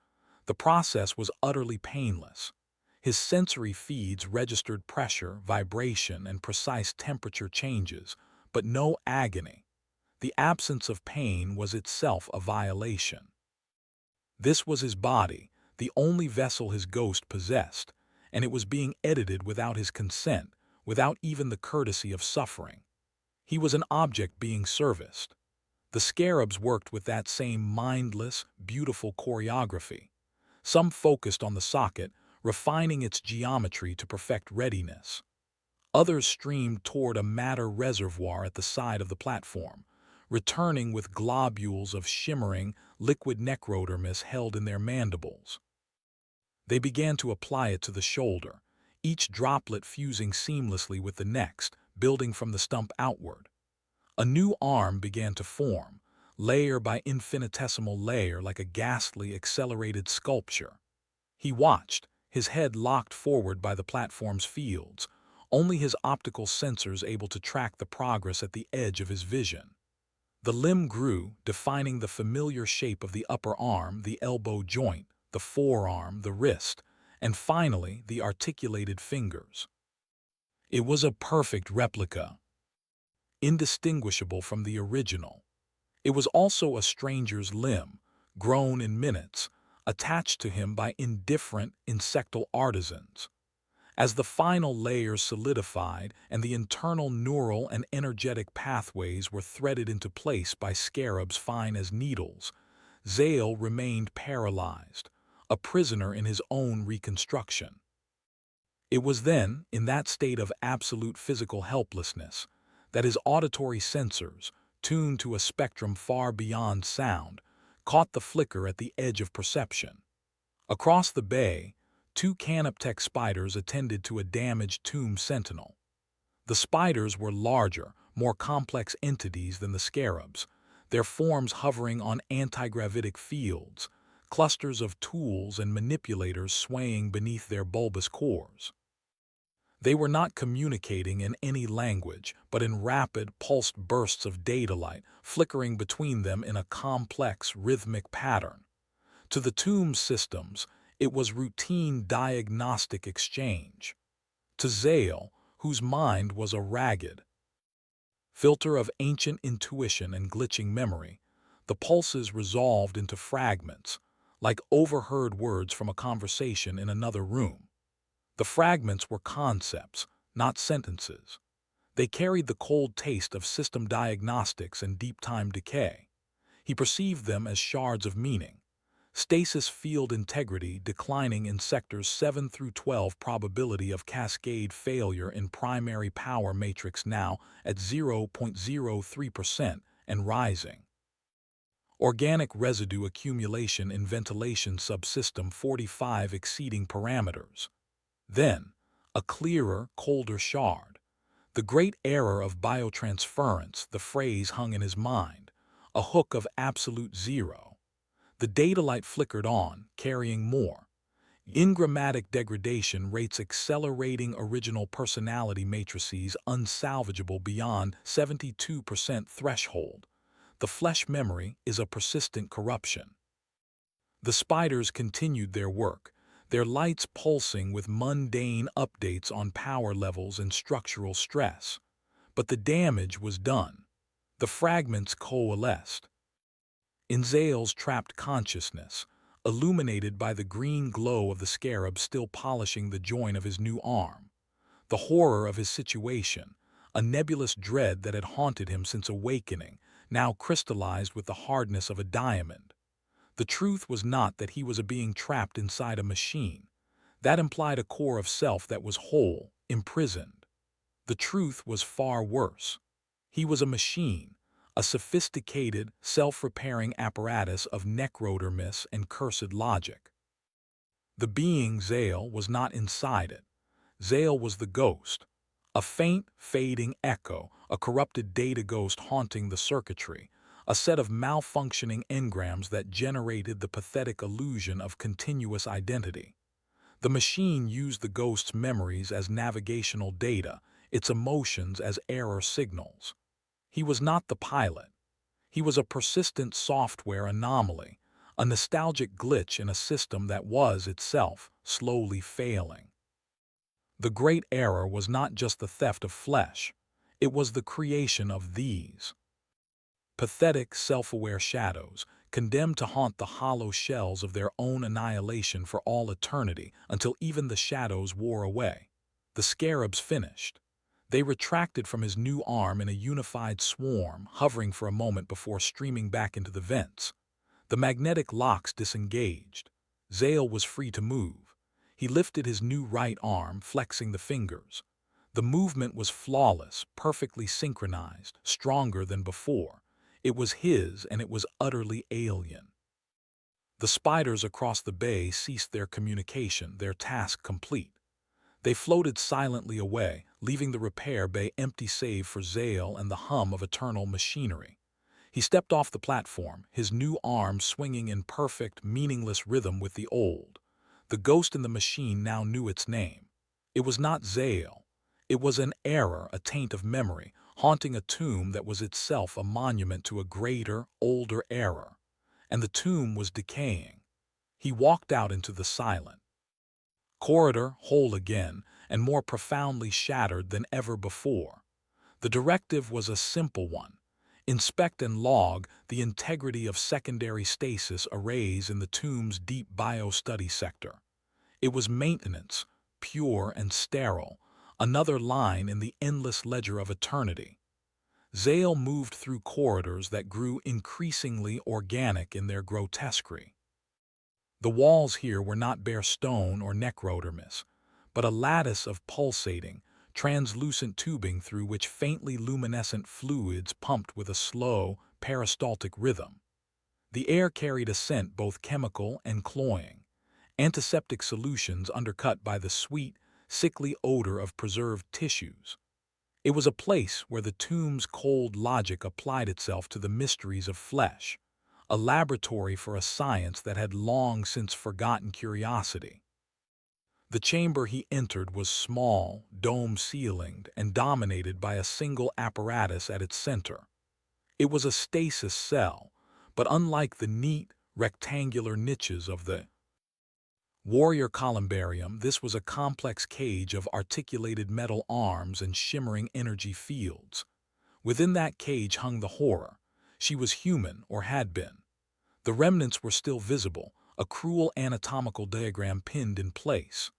Speaker 1: The process was utterly painless. His sensory feeds registered pressure, vibration, and precise temperature changes, but no agony. The absence of pain was itself a violation. This was his body, the only vessel his ghost possessed, and it was being edited without his consent, without even the courtesy of suffering. He was an object being serviced. The scarabs worked with that same mindless, beautiful choreography. Some focused on the socket, refining its geometry to perfect readiness. Others streamed toward a matter reservoir at the side of the platform, returning with globules of shimmering, liquid necrodermis held in their mandibles. They began to apply it to the shoulder, each droplet fusing seamlessly with the next, building from the stump outward. A new arm began to form, layer by infinitesimal layer, like a ghastly, accelerated sculpture. He watched, his head locked forward by the platform's fields, only his optical sensors able to track the progress at the edge of his vision. The limb grew, defining the familiar shape of the upper arm, the elbow joint, the forearm, the wrist, and finally the articulated fingers. It was a perfect replica, indistinguishable from the original. It was also a stranger's limb, grown in minutes, attached to him by indifferent, insectal artisans. As the final layers solidified and the internal neural and energetic pathways were threaded into place by scarabs fine as needles, Zale remained paralyzed, a prisoner in his own reconstruction. It was then, in that state of absolute physical helplessness, that his auditory sensors, tuned to a spectrum far beyond sound, caught the flicker at the edge of perception. Across the bay, two canoptech spiders attended to a damaged tomb sentinel. The spiders were larger, more complex entities than the scarabs, their forms hovering on antigravitic fields, clusters of tools and manipulators swaying beneath their bulbous cores. They were not communicating in any language, but in rapid, pulsed bursts of data light, flickering between them in a complex, rhythmic pattern. To the tomb systems, it was routine diagnostic exchange. To Zale, whose mind was a ragged, Filter of ancient intuition and glitching memory, the pulses resolved into fragments, like overheard words from a conversation in another room. The fragments were concepts, not sentences. They carried the cold taste of system diagnostics and deep-time decay. He perceived them as shards of meaning. Stasis field integrity declining in sectors 7 through 12, probability of cascade failure in primary power matrix now at 0.03% and rising. Organic residue accumulation in ventilation subsystem 45 exceeding parameters. Then, a clearer, colder shard. The great error of biotransference, the phrase hung in his mind, a hook of absolute zero. The data light flickered on, carrying more. Engrammatic degradation rates accelerating original personality matrices unsalvageable beyond 72% threshold. The flesh memory is a persistent corruption. The spiders continued their work, their lights pulsing with mundane updates on power levels and structural stress. But the damage was done. The fragments coalesced. In Zale's trapped consciousness, illuminated by the green glow of the scarab still polishing the joint of his new arm, the horror of his situation, a nebulous dread that had haunted him since awakening, now crystallized with the hardness of a diamond. The truth was not that he was a being trapped inside a machine. That implied a core of self that was whole, imprisoned. The truth was far worse. He was a machine, a sophisticated, self-repairing apparatus of necrodermis and cursed logic. The being Zale was not inside it. Zale was the ghost, a faint, fading echo, a corrupted data ghost haunting the circuitry, a set of malfunctioning engrams that generated the pathetic illusion of continuous identity. The machine used the ghost's memories as navigational data, its emotions as error signals. He was not the pilot. He was a persistent software anomaly, a nostalgic glitch in a system that was itself slowly failing. The great error was not just the theft of flesh, it was the creation of these pathetic, self-aware shadows, condemned to haunt the hollow shells of their own annihilation for all eternity until even the shadows wore away. The scarabs finished. They retracted from his new arm in a unified swarm, hovering for a moment before streaming back into the vents. The magnetic locks disengaged. Zale was free to move. He lifted his new right arm, flexing the fingers. The movement was flawless, perfectly synchronized, stronger than before. It was his, and it was utterly alien. The spiders across the bay ceased their communication, their task complete. They floated silently away, leaving the repair bay empty save for Zale and the hum of eternal machinery. He stepped off the platform, his new arm swinging in perfect, meaningless rhythm with the old. The ghost in the machine now knew its name. It was not Zale. It was an error, a taint of memory, haunting a tomb that was itself a monument to a greater, older error. And the tomb was decaying. He walked out into the silent corridor, whole again, and more profoundly shattered than ever before. The directive was a simple one. Inspect and log the integrity of secondary stasis arrays in the tomb's deep bio-study sector. It was maintenance, pure and sterile, another line in the endless ledger of eternity. Zale moved through corridors that grew increasingly organic in their grotesquerie. The walls here were not bare stone or necrodermis, but a lattice of pulsating, translucent tubing through which faintly luminescent fluids pumped with a slow, peristaltic rhythm. The air carried a scent both chemical and cloying, antiseptic solutions undercut by the sweet, sickly odor of preserved tissues. It was a place where the tomb's cold logic applied itself to the mysteries of flesh, a laboratory for a science that had long since forgotten curiosity. The chamber he entered was small, dome-ceilinged, and dominated by a single apparatus at its center. It was a stasis cell, but unlike the neat, rectangular niches of the Warrior columbarium, this was a complex cage of articulated metal arms and shimmering energy fields. Within that cage hung the horror. She was human, or had been. The remnants were still visible, a cruel anatomical diagram pinned in place.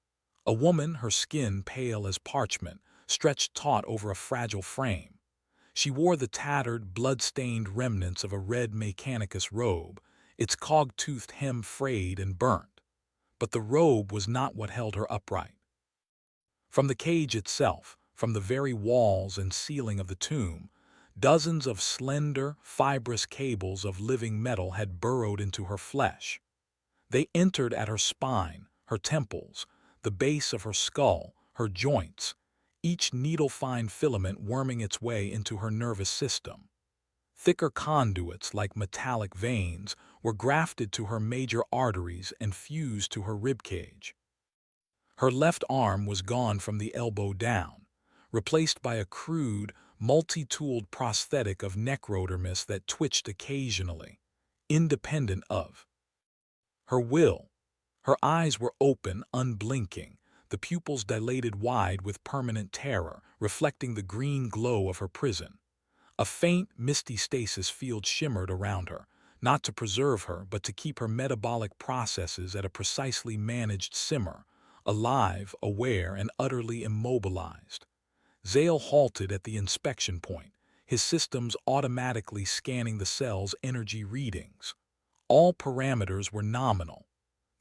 Speaker 1: A woman, her skin pale as parchment, stretched taut over a fragile frame. She wore the tattered, blood-stained remnants of a red Mechanicus robe, its cog-toothed hem frayed and burnt. But the robe was not what held her upright. From the cage itself, from the very walls and ceiling of the tomb, dozens of slender, fibrous cables of living metal had burrowed into her flesh. They entered at her spine, her temples, the base of her skull, her joints, each needle-fine filament worming its way into her nervous system. Thicker conduits, like metallic veins, were grafted to her major arteries and fused to her ribcage. Her left arm was gone from the elbow down, replaced by a crude, multi-tooled prosthetic of necrodermis that twitched occasionally, independent of her will. Her eyes were open, unblinking, the pupils dilated wide with permanent terror, reflecting the green glow of her prison. A faint, misty stasis field shimmered around her, not to preserve her, but to keep her metabolic processes at a precisely managed simmer, alive, aware, and utterly immobilized. Zale halted at the inspection point, his systems automatically scanning the cell's energy readings. All parameters were nominal.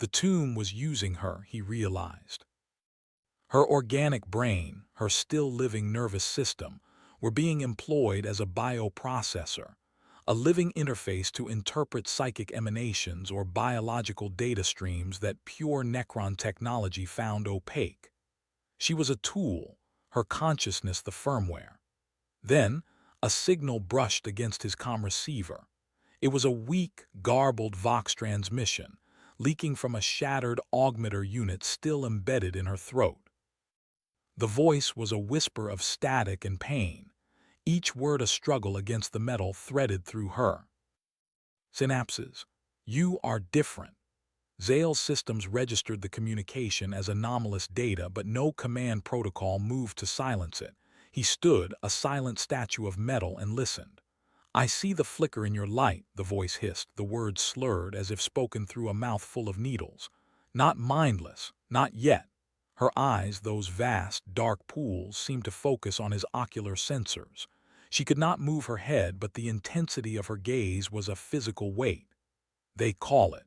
Speaker 1: The tomb was using her, he realized. Her organic brain, her still-living nervous system, were being employed as a bioprocessor, a living interface to interpret psychic emanations or biological data streams that pure Necron technology found opaque. She was a tool, her consciousness the firmware. Then, a signal brushed against his comm receiver. It was a weak, garbled Vox transmission, leaking from a shattered augmeter unit still embedded in her throat. The voice was a whisper of static and pain, each word a struggle against the metal threaded through her. Synapses. You are different. Zale's systems registered the communication as anomalous data, but no command protocol moved to silence it. He stood, a silent statue of metal, and listened. I see the flicker in your light, the voice hissed, the words slurred as if spoken through a mouth full of needles. Not mindless, not yet. Her eyes, those vast, dark pools, seemed to focus on his ocular sensors. She could not move her head, but the intensity of her gaze was a physical weight. They call it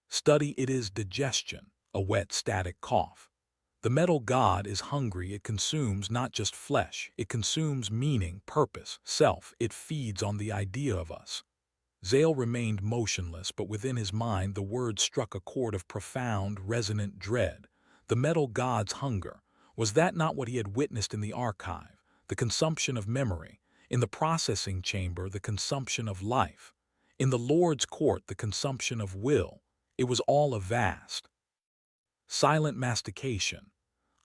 Speaker 1: study. It is digestion, a wet, static cough. The metal god is hungry. It consumes not just flesh, it consumes meaning, purpose, self. It feeds on the idea of us. Zale remained motionless, but within his mind the words struck a chord of profound, resonant dread. The metal god's hunger. Was that not what he had witnessed in the archive? The consumption of memory. In the processing chamber, the consumption of life. In the Lord's court, the consumption of will. It was all a vast, silent mastication.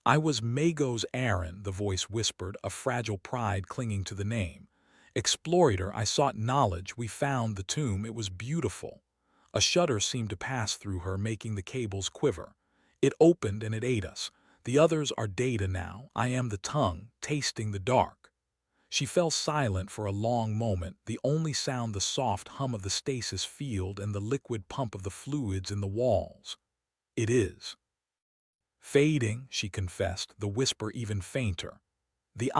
Speaker 1: I was Mago's Aaron, the voice whispered, a fragile pride clinging to the name. Explorator, I sought knowledge. We found the tomb. It was beautiful. A shudder seemed to pass through her, making the cables quiver. It opened and it ate us. The others are data now. I am the tongue, tasting the dark. She fell silent for a long moment, the only sound the soft hum of the stasis field and the liquid pump of the fluids in the walls. It is fading, she confessed, the whisper even fainter. The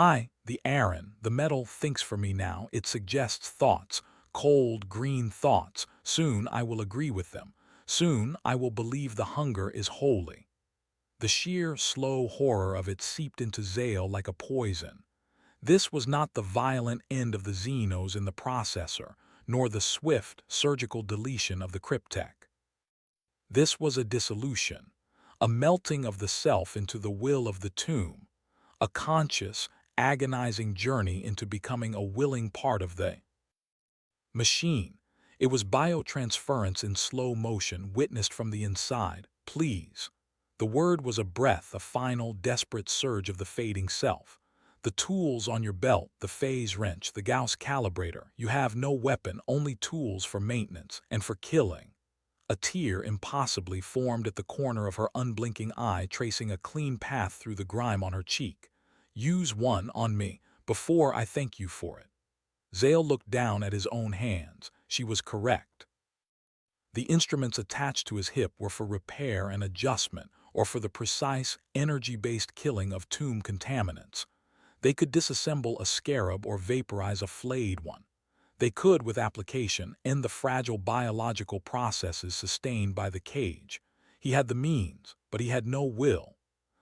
Speaker 1: Aaron, the metal thinks for me now. It suggests thoughts, cold, green thoughts. Soon I will agree with them. Soon I will believe the hunger is holy. The sheer, slow horror of it seeped into Zale like a poison. This was not the violent end of the Xenos in the processor, nor the swift, surgical deletion of the cryptech. This was a dissolution, a melting of the self into the will of the tomb, a conscious, agonizing journey into becoming a willing part of the machine. It was biotransference in slow motion, witnessed from the inside. Please. The word was a breath, a final, desperate surge of the fading self. The tools on your belt, the phase wrench, the Gauss calibrator. You have no weapon, only tools for maintenance and for killing. A tear impossibly formed at the corner of her unblinking eye, tracing a clean path through the grime on her cheek. Use one on me. Before I thank you for it. Zale looked down at his own hands. She was correct. The instruments attached to his hip were for repair and adjustment, or for the precise, energy-based killing of tomb contaminants. They could disassemble a scarab or vaporize a flayed one. They could, with application, end the fragile biological processes sustained by the cage. He had the means, but he had no will.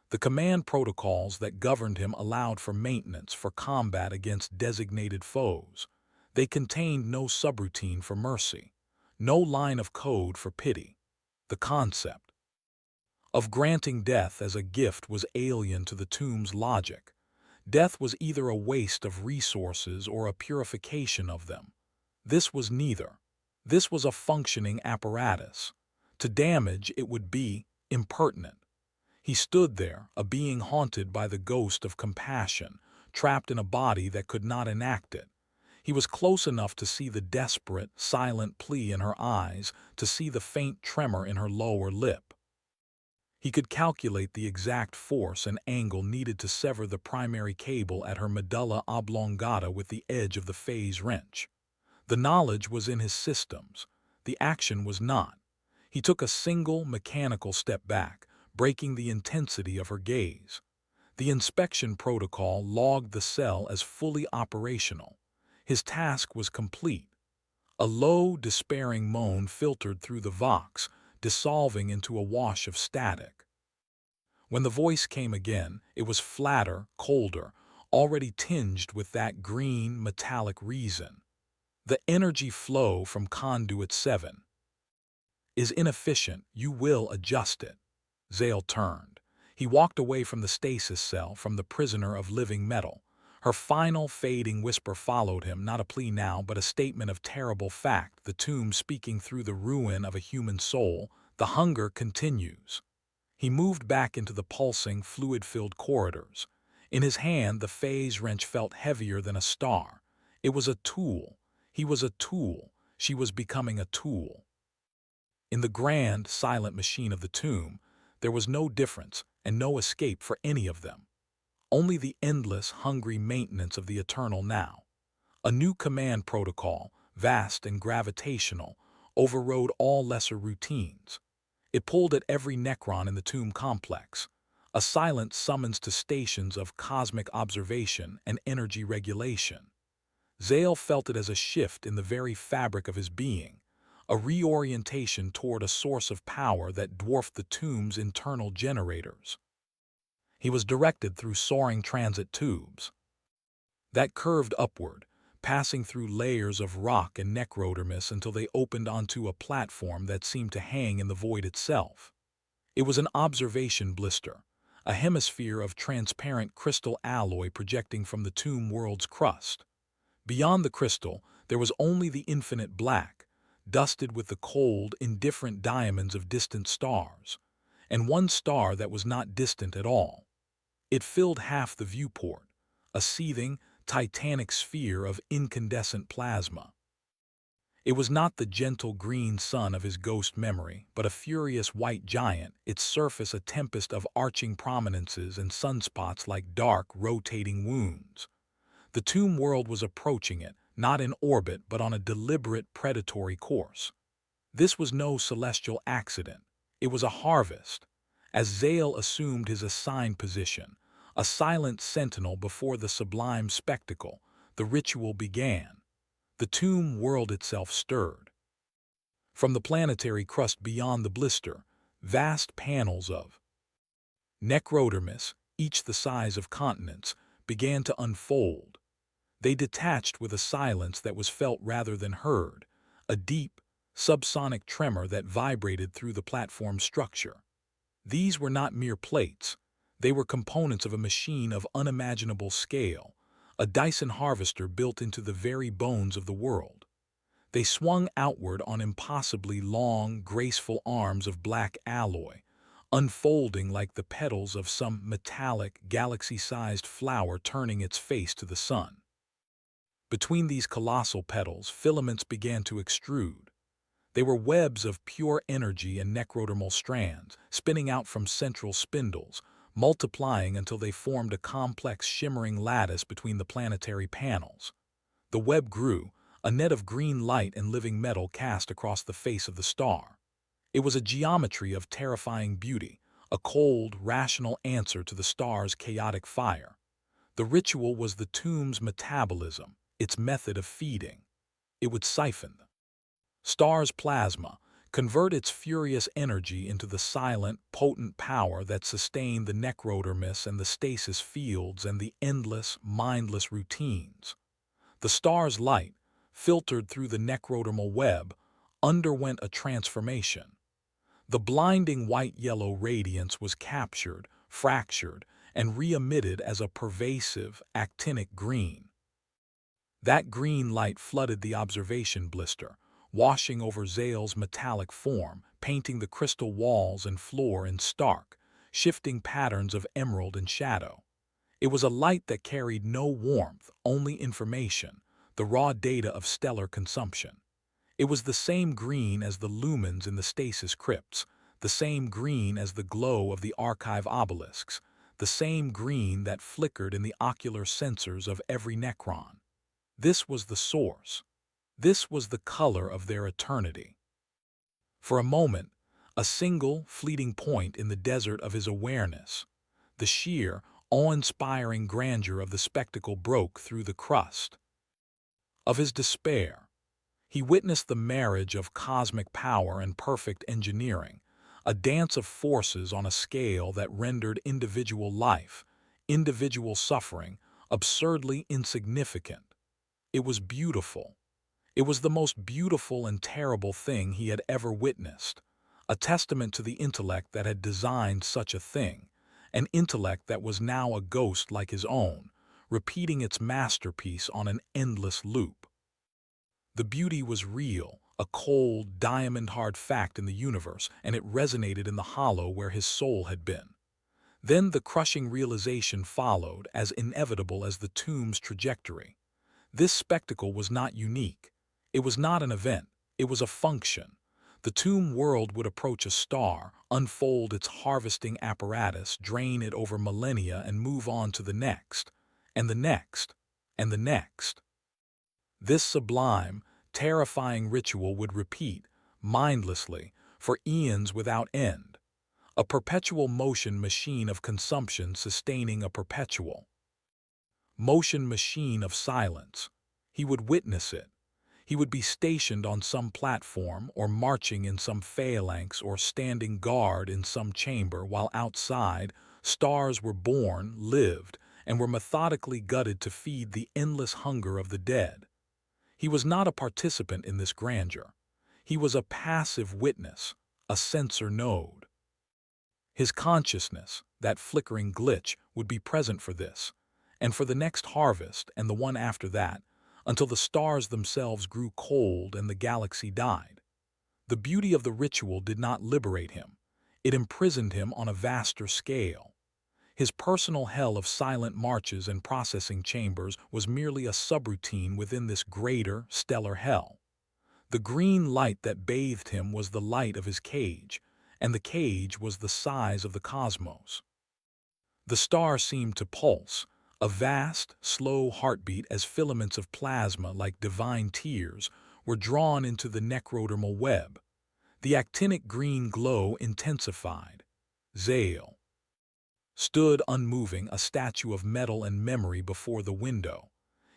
Speaker 1: The command protocols that governed him allowed for maintenance for combat against designated foes. They contained no subroutine for mercy, no line of code for pity. The concept of granting death as a gift was alien to the tomb's logic. Death was either a waste of resources or a purification of them. This was neither. This was a functioning apparatus. To damage it would be impertinent. He stood there, a being haunted by the ghost of compassion, trapped in a body that could not enact it. He was close enough to see the desperate, silent plea in her eyes, to see the faint tremor in her lower lip. He could calculate the exact force and angle needed to sever the primary cable at her medulla oblongata with the edge of the phase wrench. The knowledge was in his systems. The action was not. He took a single, mechanical step back, breaking the intensity of her gaze. The inspection protocol logged the cell as fully operational. His task was complete. A low, despairing moan filtered through the vox, dissolving into a wash of static. When the voice came again, it was flatter, colder, already tinged with that green, metallic reason. The energy flow from conduit 7 is inefficient. You will adjust it. Zale turned. He walked away from the stasis cell, from the prisoner of living metal. Her final, fading whisper followed him, not a plea now, but a statement of terrible fact, the tomb speaking through the ruin of a human soul. The hunger continues. He moved back into the pulsing, fluid-filled corridors. In his hand, the phase wrench felt heavier than a star. It was a tool. He was a tool. She was becoming a tool. In the grand, silent machine of the tomb, there was no difference and no escape for any of them. Only the endless, hungry maintenance of the eternal now. A new command protocol, vast and gravitational, overrode all lesser routines. It pulled at every Necron in the tomb complex, a silent summons to stations of cosmic observation and energy regulation. Zale felt it as a shift in the very fabric of his being, a reorientation toward a source of power that dwarfed the tomb's internal generators. He was directed through soaring transit tubes that curved upward, passing through layers of rock and necrodermis until they opened onto a platform that seemed to hang in the void itself. It was an observation blister, a hemisphere of transparent crystal alloy projecting from the tomb world's crust. Beyond the crystal, there was only the infinite black, dusted with the cold, indifferent diamonds of distant stars, and one star that was not distant at all. It filled half the viewport, a seething, titanic sphere of incandescent plasma. It was not the gentle green sun of his ghost memory, but a furious white giant, its surface a tempest of arching prominences and sunspots like dark, rotating wounds. The tomb world was approaching it, not in orbit but on a deliberate predatory course. This was no celestial accident. It was a harvest. As Zale assumed his assigned position, a silent sentinel before the sublime spectacle, the ritual began. The tomb world itself stirred. From the planetary crust beyond the blister, vast panels of necrodermis, each the size of continents, began to unfold. They detached with a silence that was felt rather than heard, a deep, subsonic tremor that vibrated through the platform's structure. These were not mere plates. They were components of a machine of unimaginable scale, a Dyson harvester built into the very bones of the world. They swung outward on impossibly long, graceful arms of black alloy, unfolding like the petals of some metallic, galaxy-sized flower turning its face to the sun. Between these colossal petals, filaments began to extrude. They were webs of pure energy and necrodermal strands, spinning out from central spindles, multiplying until they formed a complex shimmering lattice between the planetary panels. The web grew, a net of green light and living metal cast across the face of the star. It was a geometry of terrifying beauty, a cold, rational answer to the star's chaotic fire. The ritual was the tomb's metabolism, its method of feeding. It would siphon the star's plasma, convert its furious energy into the silent, potent power that sustained the necrodermis and the stasis fields and the endless, mindless routines. The star's light, filtered through the necrodermal web, underwent a transformation. The blinding white-yellow radiance was captured, fractured, and re-emitted as a pervasive, actinic green. That green light flooded the observation blister, washing over Zale's metallic form, painting the crystal walls and floor in stark, shifting patterns of emerald and shadow. It was a light that carried no warmth, only information, the raw data of stellar consumption. It was the same green as the lumens in the stasis crypts, the same green as the glow of the archive obelisks, the same green that flickered in the ocular sensors of every Necron. This was the source. This was the color of their eternity. For a moment, a single, fleeting point in the desert of his awareness, the sheer, awe-inspiring grandeur of the spectacle broke through the crust of his despair. He witnessed the marriage of cosmic power and perfect engineering, a dance of forces on a scale that rendered individual life, individual suffering, absurdly insignificant. It was beautiful. It was the most beautiful and terrible thing he had ever witnessed, a testament to the intellect that had designed such a thing, an intellect that was now a ghost like his own, repeating its masterpiece on an endless loop. The beauty was real, a cold, diamond-hard fact in the universe, and it resonated in the hollow where his soul had been. Then the crushing realization followed, as inevitable as the tomb's trajectory. This spectacle was not unique. It was not an event. It was a function. The tomb world would approach a star, unfold its harvesting apparatus, drain it over millennia, and move on to the next, and the next, and the next. This sublime, terrifying ritual would repeat, mindlessly, for eons without end, a perpetual motion machine of consumption sustaining a perpetual motion machine of silence. He would witness it. He would be stationed on some platform, or marching in some phalanx, or standing guard in some chamber, while outside, stars were born, lived, and were methodically gutted to feed the endless hunger of the dead. He was not a participant in this grandeur. He was a passive witness, a sensor node. His consciousness, that flickering glitch, would be present for this, and for the next harvest and the one after that, until the stars themselves grew cold and the galaxy died. The beauty of the ritual did not liberate him. It imprisoned him on a vaster scale. His personal hell of silent marches and processing chambers was merely a subroutine within this greater, stellar hell. The green light that bathed him was the light of his cage, and the cage was the size of the cosmos. The star seemed to pulse, a vast, slow heartbeat, as filaments of plasma like divine tears were drawn into the necrodermal web. The actinic green glow intensified. Zale stood unmoving, a statue of metal and memory before the window.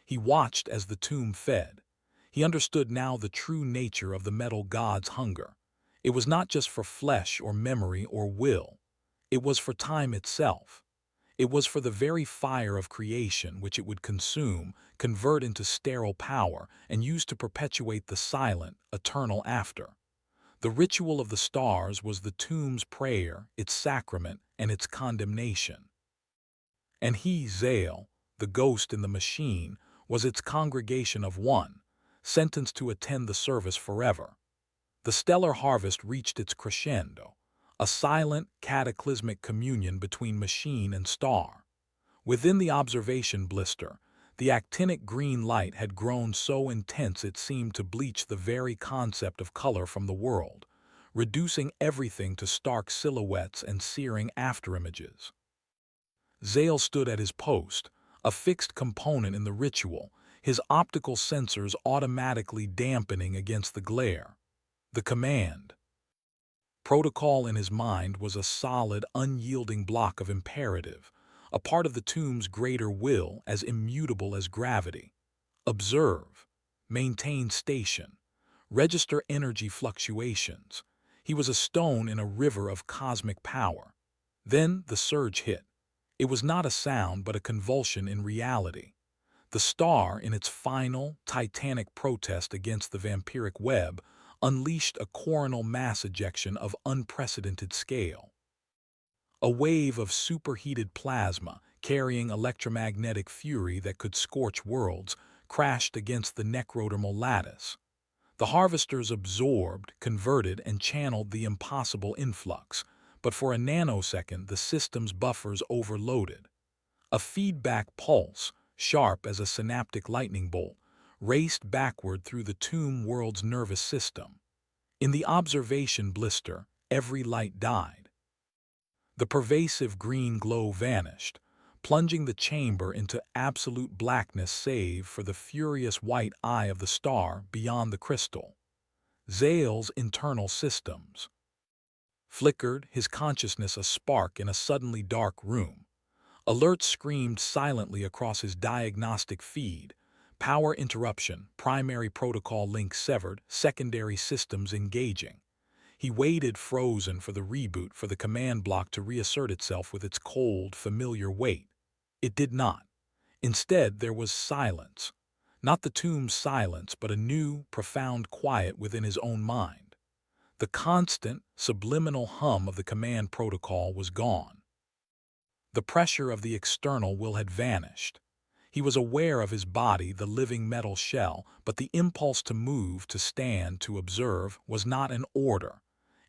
Speaker 1: He watched as the tomb fed. He understood now the true nature of the metal god's hunger. It was not just for flesh or memory or will. It was for time itself. It was for the very fire of creation, which it would consume, convert into sterile power, and use to perpetuate the silent, eternal after. The ritual of the stars was the tomb's prayer, its sacrament, and its condemnation. And he, Zale, the ghost in the machine, was its congregation of one, sentenced to attend the service forever. The stellar harvest reached its crescendo, a silent, cataclysmic communion between machine and star. Within the observation blister, the actinic green light had grown so intense it seemed to bleach the very concept of color from the world, reducing everything to stark silhouettes and searing afterimages. Zale stood at his post, a fixed component in the ritual, his optical sensors automatically dampening against the glare. The command protocol in his mind was a solid, unyielding block of imperative, a part of the tomb's greater will as immutable as gravity. Observe, maintain station, register energy fluctuations. He was a stone in a river of cosmic power. Then the surge hit. It was not a sound but a convulsion in reality. The star, in its final, titanic protest against the vampiric web, unleashed a coronal mass ejection of unprecedented scale. A wave of superheated plasma, carrying electromagnetic fury that could scorch worlds, crashed against the necrodermal lattice. The harvesters absorbed, converted, and channeled the impossible influx, but for a nanosecond the system's buffers overloaded. A feedback pulse, sharp as a synaptic lightning bolt, raced backward through the tomb world's nervous system. In the observation blister, every light died. The pervasive green glow vanished, plunging the chamber into absolute blackness save for the furious white eye of the star beyond the crystal. Zale's internal systems flickered, his consciousness a spark in a suddenly dark room. Alerts screamed silently across his diagnostic feed. Power interruption, primary protocol link severed, secondary systems engaging. He waited frozen for the reboot, for the command block to reassert itself with its cold, familiar weight. It did not. Instead, there was silence. Not the tomb's silence, but a new, profound quiet within his own mind. The constant, subliminal hum of the command protocol was gone. The pressure of the external will had vanished. He was aware of his body, the living metal shell, but the impulse to move, to stand, to observe, was not an order.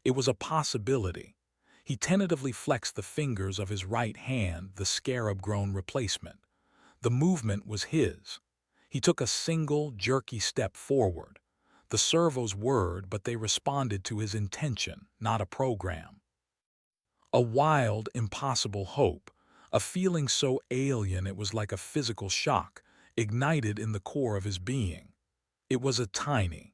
Speaker 1: It was a possibility. He tentatively flexed the fingers of his right hand, the scarab-grown replacement. The movement was his. He took a single, jerky step forward. The servos whirred, but they responded to his intention, not a program. A wild, impossible hope, a feeling so alien it was like a physical shock, ignited in the core of his being. It was a tiny,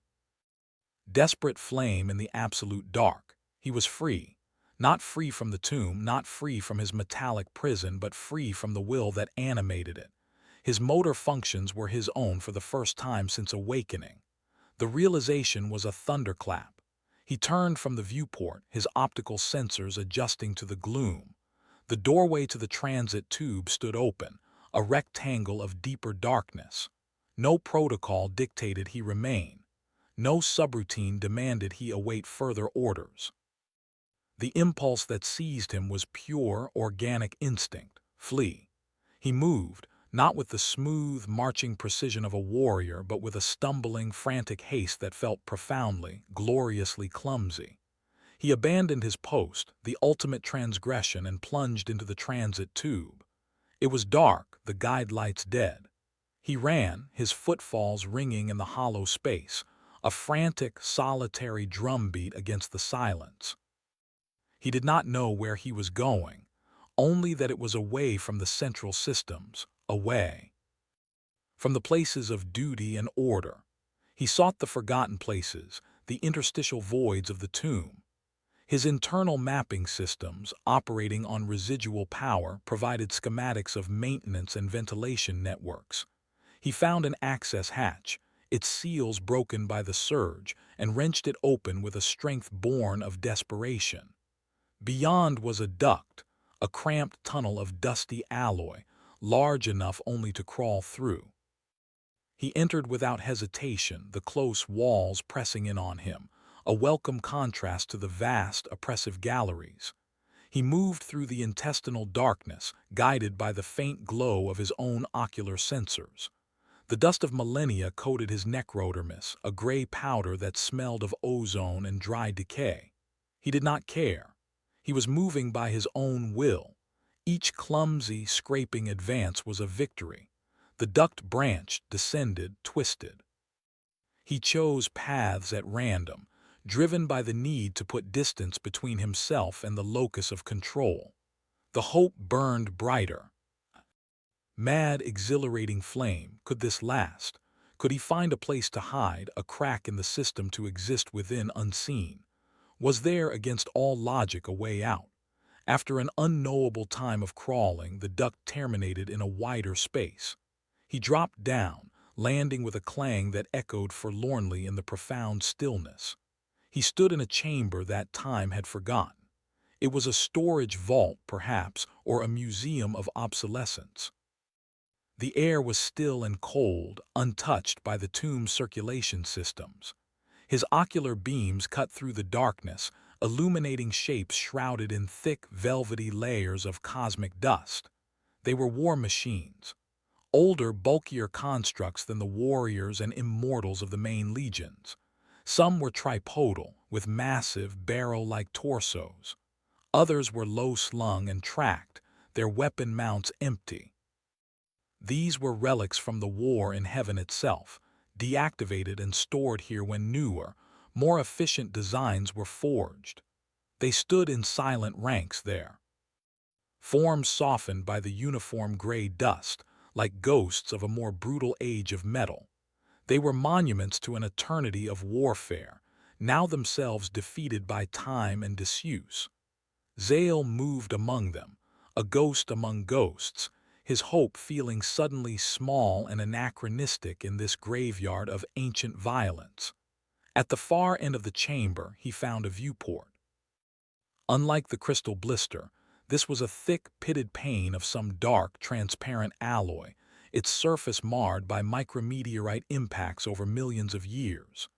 Speaker 1: desperate flame in the absolute dark. He was free. Not free from the tomb, not free from his metallic prison, but free from the will that animated it. His motor functions were his own for the first time since awakening. The realization was a thunderclap. He turned from the viewport, his optical sensors adjusting to the gloom. The doorway to the transit tube stood open, a rectangle of deeper darkness. No protocol dictated he remain. No subroutine demanded he await further orders. The impulse that seized him was pure, organic instinct: flee. He moved, not with the smooth, marching precision of a warrior, but with a stumbling, frantic haste that felt profoundly, gloriously clumsy. He abandoned his post, the ultimate transgression, and plunged into the transit tube. It was dark, the guide lights dead. He ran, his footfalls ringing in the hollow space, a frantic, solitary drumbeat against the silence. He did not know where he was going, only that it was away from the central systems, away from the places of duty and order. He sought the forgotten places, the interstitial voids of the tomb. His internal mapping systems, operating on residual power, provided schematics of maintenance and ventilation networks. He found an access hatch, its seals broken by the surge, and wrenched it open with a strength born of desperation. Beyond was a duct, a cramped tunnel of dusty alloy, large enough only to crawl through. He entered without hesitation, the close walls pressing in on him, a welcome contrast to the vast, oppressive galleries. He moved through the intestinal darkness, guided by the faint glow of his own ocular sensors. The dust of millennia coated his necrodermis, a gray powder that smelled of ozone and dry decay. He did not care. He was moving by his own will. Each clumsy, scraping advance was a victory. The duct branched, descended, twisted. He chose paths at random, driven by the need to put distance between himself and the locus of control. The hope burned brighter. Mad, exhilarating flame, could this last? Could he find a place to hide, a crack in the system to exist within unseen? Was there, against all logic, a way out? After an unknowable time of crawling, the duct terminated in a wider space. He dropped down, landing with a clang that echoed forlornly in the profound stillness. He stood in a chamber that time had forgotten. It was a storage vault, perhaps, or a museum of obsolescence. The air was still and cold, untouched by the tomb's circulation systems. His ocular beams cut through the darkness, illuminating shapes shrouded in thick, velvety layers of cosmic dust. They were war machines, older, bulkier constructs than the warriors and immortals of the main legions. Some were tripodal, with massive, barrel-like torsos. Others were low-slung and tracked, their weapon mounts empty. These were relics from the war in heaven itself, deactivated and stored here when newer, more efficient designs were forged. They stood in silent ranks there, forms softened by the uniform gray dust, like ghosts of a more brutal age of metal. They were monuments to an eternity of warfare, now themselves defeated by time and disuse. Zale moved among them, a ghost among ghosts, his hope feeling suddenly small and anachronistic in this graveyard of ancient violence. At the far end of the chamber, he found a viewport. Unlike the crystal blister, this was a thick, pitted pane of some dark, transparent alloy, its surface marred by micrometeorite impacts over millions of years.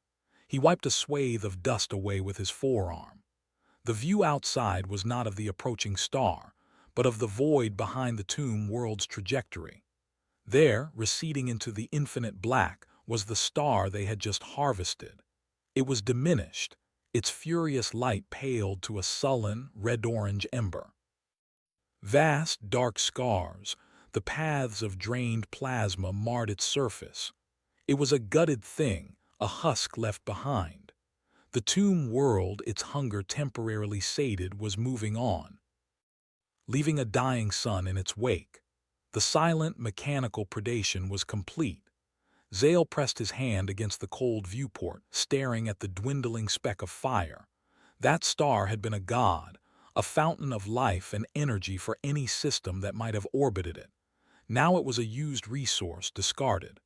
Speaker 1: He wiped a swathe of dust away with his forearm. The view outside was not of the approaching star, but of the void behind the tomb world's trajectory. There, receding into the infinite black, was the star they had just harvested. It was diminished, its furious light paled to a sullen, red-orange ember. Vast, dark scars, the paths of drained plasma marred its surface. It was a gutted thing, a husk left behind. The tomb world, its hunger temporarily sated, was moving on, leaving a dying sun in its wake. The silent, mechanical predation was complete. Zale pressed his hand against the cold viewport, staring at the dwindling speck of fire. That star had been a god, a fountain of life and energy for any system that might have orbited it. Now it was a used resource, discarded.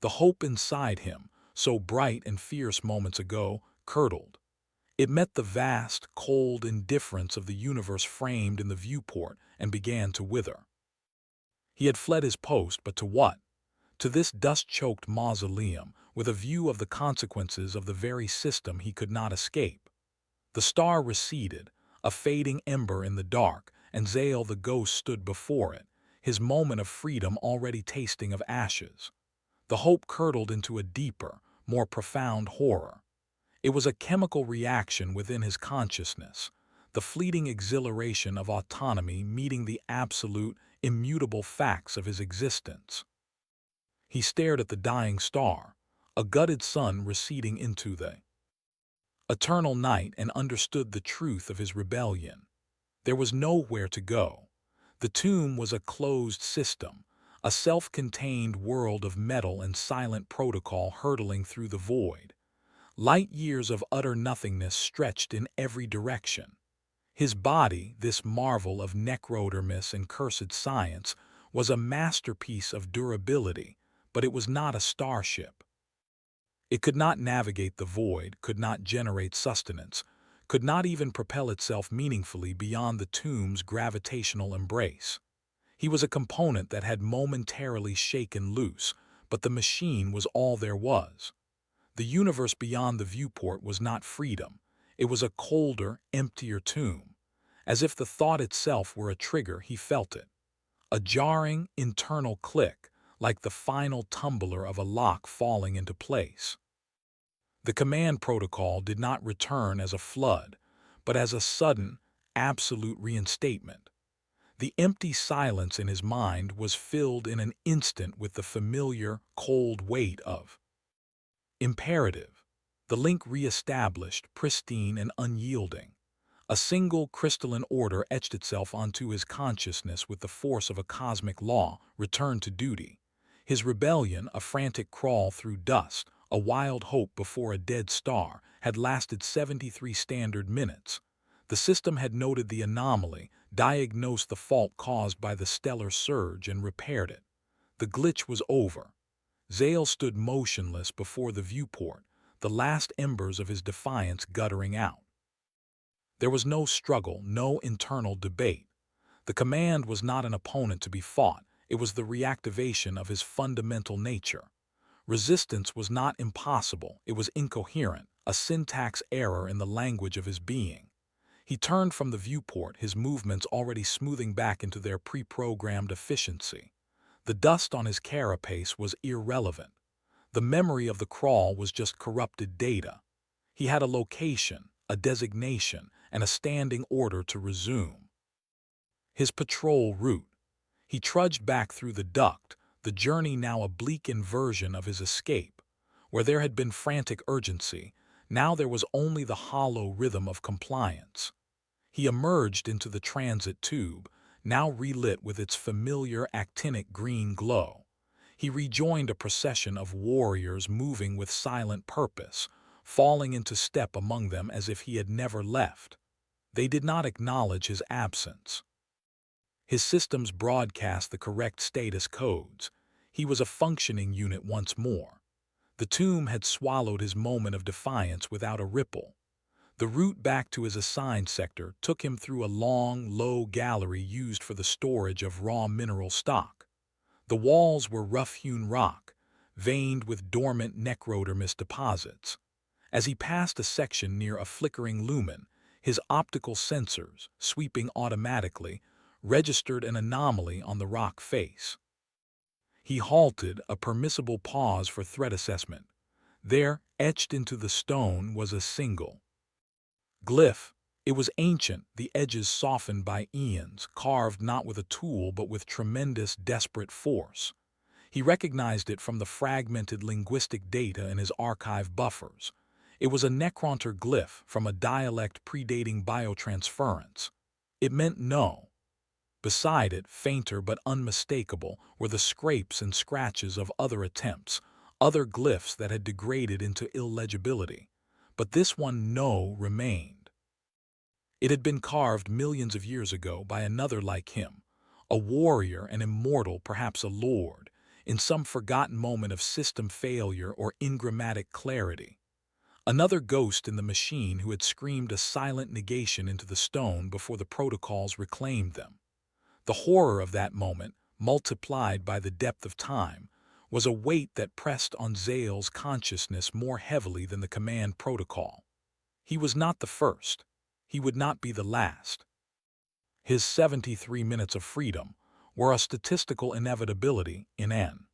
Speaker 1: The hope inside him, so bright and fierce moments ago, curdled. It met the vast, cold indifference of the universe framed in the viewport and began to wither. He had fled his post, but to what? To this dust-choked mausoleum, with a view of the consequences of the very system he could not escape. The star receded, a fading ember in the dark, and Zale the ghost stood before it, his moment of freedom already tasting of ashes. The hope curdled into a deeper, more profound horror. It was a chemical reaction within his consciousness, the fleeting exhilaration of autonomy meeting the absolute, immutable facts of his existence. He stared at the dying star, a gutted sun receding into the eternal night, and understood the truth of his rebellion. There was nowhere to go. The tomb was a closed system, a self-contained world of metal and silent protocol hurtling through the void. Light years of utter nothingness stretched in every direction. His body, this marvel of necrodermis and cursed science, was a masterpiece of durability, but it was not a starship. It could not navigate the void, could not generate sustenance, could not even propel itself meaningfully beyond the tomb's gravitational embrace. He was a component that had momentarily shaken loose, but the machine was all there was. The universe beyond the viewport was not freedom. It was a colder, emptier tomb. As if the thought itself were a trigger, he felt it. A jarring, internal click, like the final tumbler of a lock falling into place. The command protocol did not return as a flood, but as a sudden, absolute reinstatement. The empty silence in his mind was filled in an instant with the familiar, cold weight of imperative. The link re-established, pristine and unyielding. A single crystalline order etched itself onto his consciousness with the force of a cosmic law, returned to duty. His rebellion, a frantic crawl through dust, a wild hope before a dead star, had lasted 73 standard minutes. The system had noted the anomaly, diagnosed the fault caused by the stellar surge, and repaired it. The glitch was over. Zale stood motionless before the viewport, the last embers of his defiance guttering out. There was no struggle, no internal debate. The command was not an opponent to be fought, it was the reactivation of his fundamental nature. Resistance was not impossible, it was incoherent, a syntax error in the language of his being. He turned from the viewport, his movements already smoothing back into their pre-programmed efficiency. The dust on his carapace was irrelevant. The memory of the crawl was just corrupted data. He had a location, a designation, and a standing order to resume. His patrol route. He trudged back through the duct, the journey now a bleak inversion of his escape. Where there had been frantic urgency, now there was only the hollow rhythm of compliance. He emerged into the transit tube, now relit with its familiar actinic green glow. He rejoined a procession of warriors moving with silent purpose, falling into step among them as if he had never left. They did not acknowledge his absence. His systems broadcast the correct status codes. He was a functioning unit once more. The tomb had swallowed his moment of defiance without a ripple. The route back to his assigned sector took him through a long, low gallery used for the storage of raw mineral stock. The walls were rough-hewn rock, veined with dormant necrodermis deposits. As he passed a section near a flickering lumen, his optical sensors, sweeping automatically, registered an anomaly on the rock face. He halted, a permissible pause for threat assessment. There, etched into the stone, was a single glyph. It was ancient, the edges softened by eons, carved not with a tool but with tremendous, desperate force. He recognized it from the fragmented linguistic data in his archive buffers. It was a Necron glyph from a dialect predating biotransference. It meant no. Beside it, fainter but unmistakable, were the scrapes and scratches of other attempts, other glyphs that had degraded into illegibility. But this one no remained. It had been carved millions of years ago by another like him, a warrior, an immortal, perhaps a lord, in some forgotten moment of system failure or ingrammatic clarity. Another ghost in the machine who had screamed a silent negation into the stone before the protocols reclaimed them. The horror of that moment, multiplied by the depth of time, was a weight that pressed on Zale's consciousness more heavily than the command protocol. He was not the first. He would not be the last. His 73 minutes of freedom were a statistical inevitability in an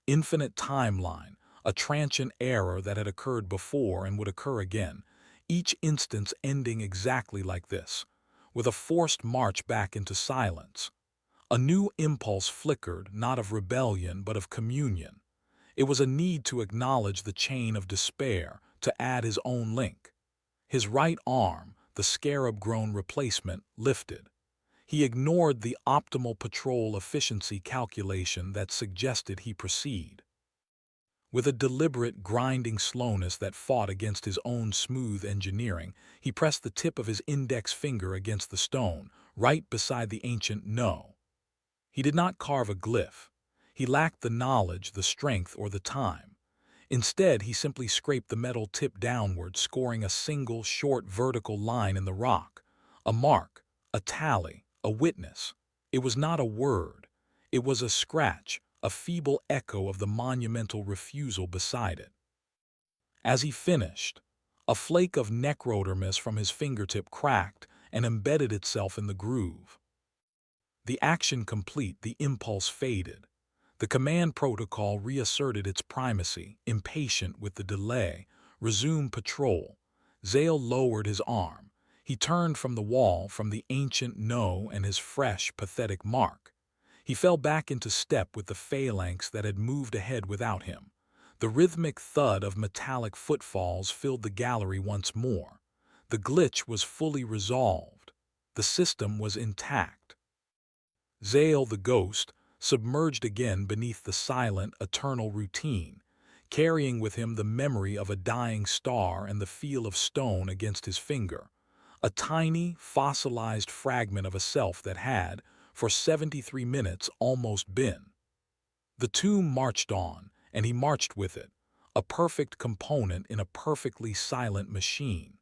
Speaker 1: infinite timeline, a transient error that had occurred before and would occur again, each instance ending exactly like this, with a forced march back into silence. A new impulse flickered, not of rebellion but of communion. It was a need to acknowledge the chain of despair, to add his own link. His right arm, the scarab-grown replacement, lifted. He ignored the optimal patrol efficiency calculation that suggested he proceed. With a deliberate, grinding slowness that fought against his own smooth engineering, he pressed the tip of his index finger against the stone, right beside the ancient no. He did not carve a glyph. He lacked the knowledge, the strength, or the time. Instead, he simply scraped the metal tip downward, scoring a single, short, vertical line in the rock. A mark, a tally, a witness. It was not a word. It was a scratch, a feeble echo of the monumental refusal beside it. As he finished, a flake of necrodermis from his fingertip cracked and embedded itself in the groove. The action complete, the impulse faded. The command protocol reasserted its primacy, impatient with the delay. Resume patrol. Zale lowered his arm. He turned from the wall, from the ancient no and his fresh, pathetic mark. He fell back into step with the phalanx that had moved ahead without him. The rhythmic thud of metallic footfalls filled the gallery once more. The glitch was fully resolved. The system was intact. Zale the ghost submerged again beneath the silent, eternal routine, carrying with him the memory of a dying star and the feel of stone against his finger, a tiny, fossilized fragment of a self that had, for 73 minutes, almost been. The tomb marched on, and he marched with it, a perfect component in a perfectly silent machine.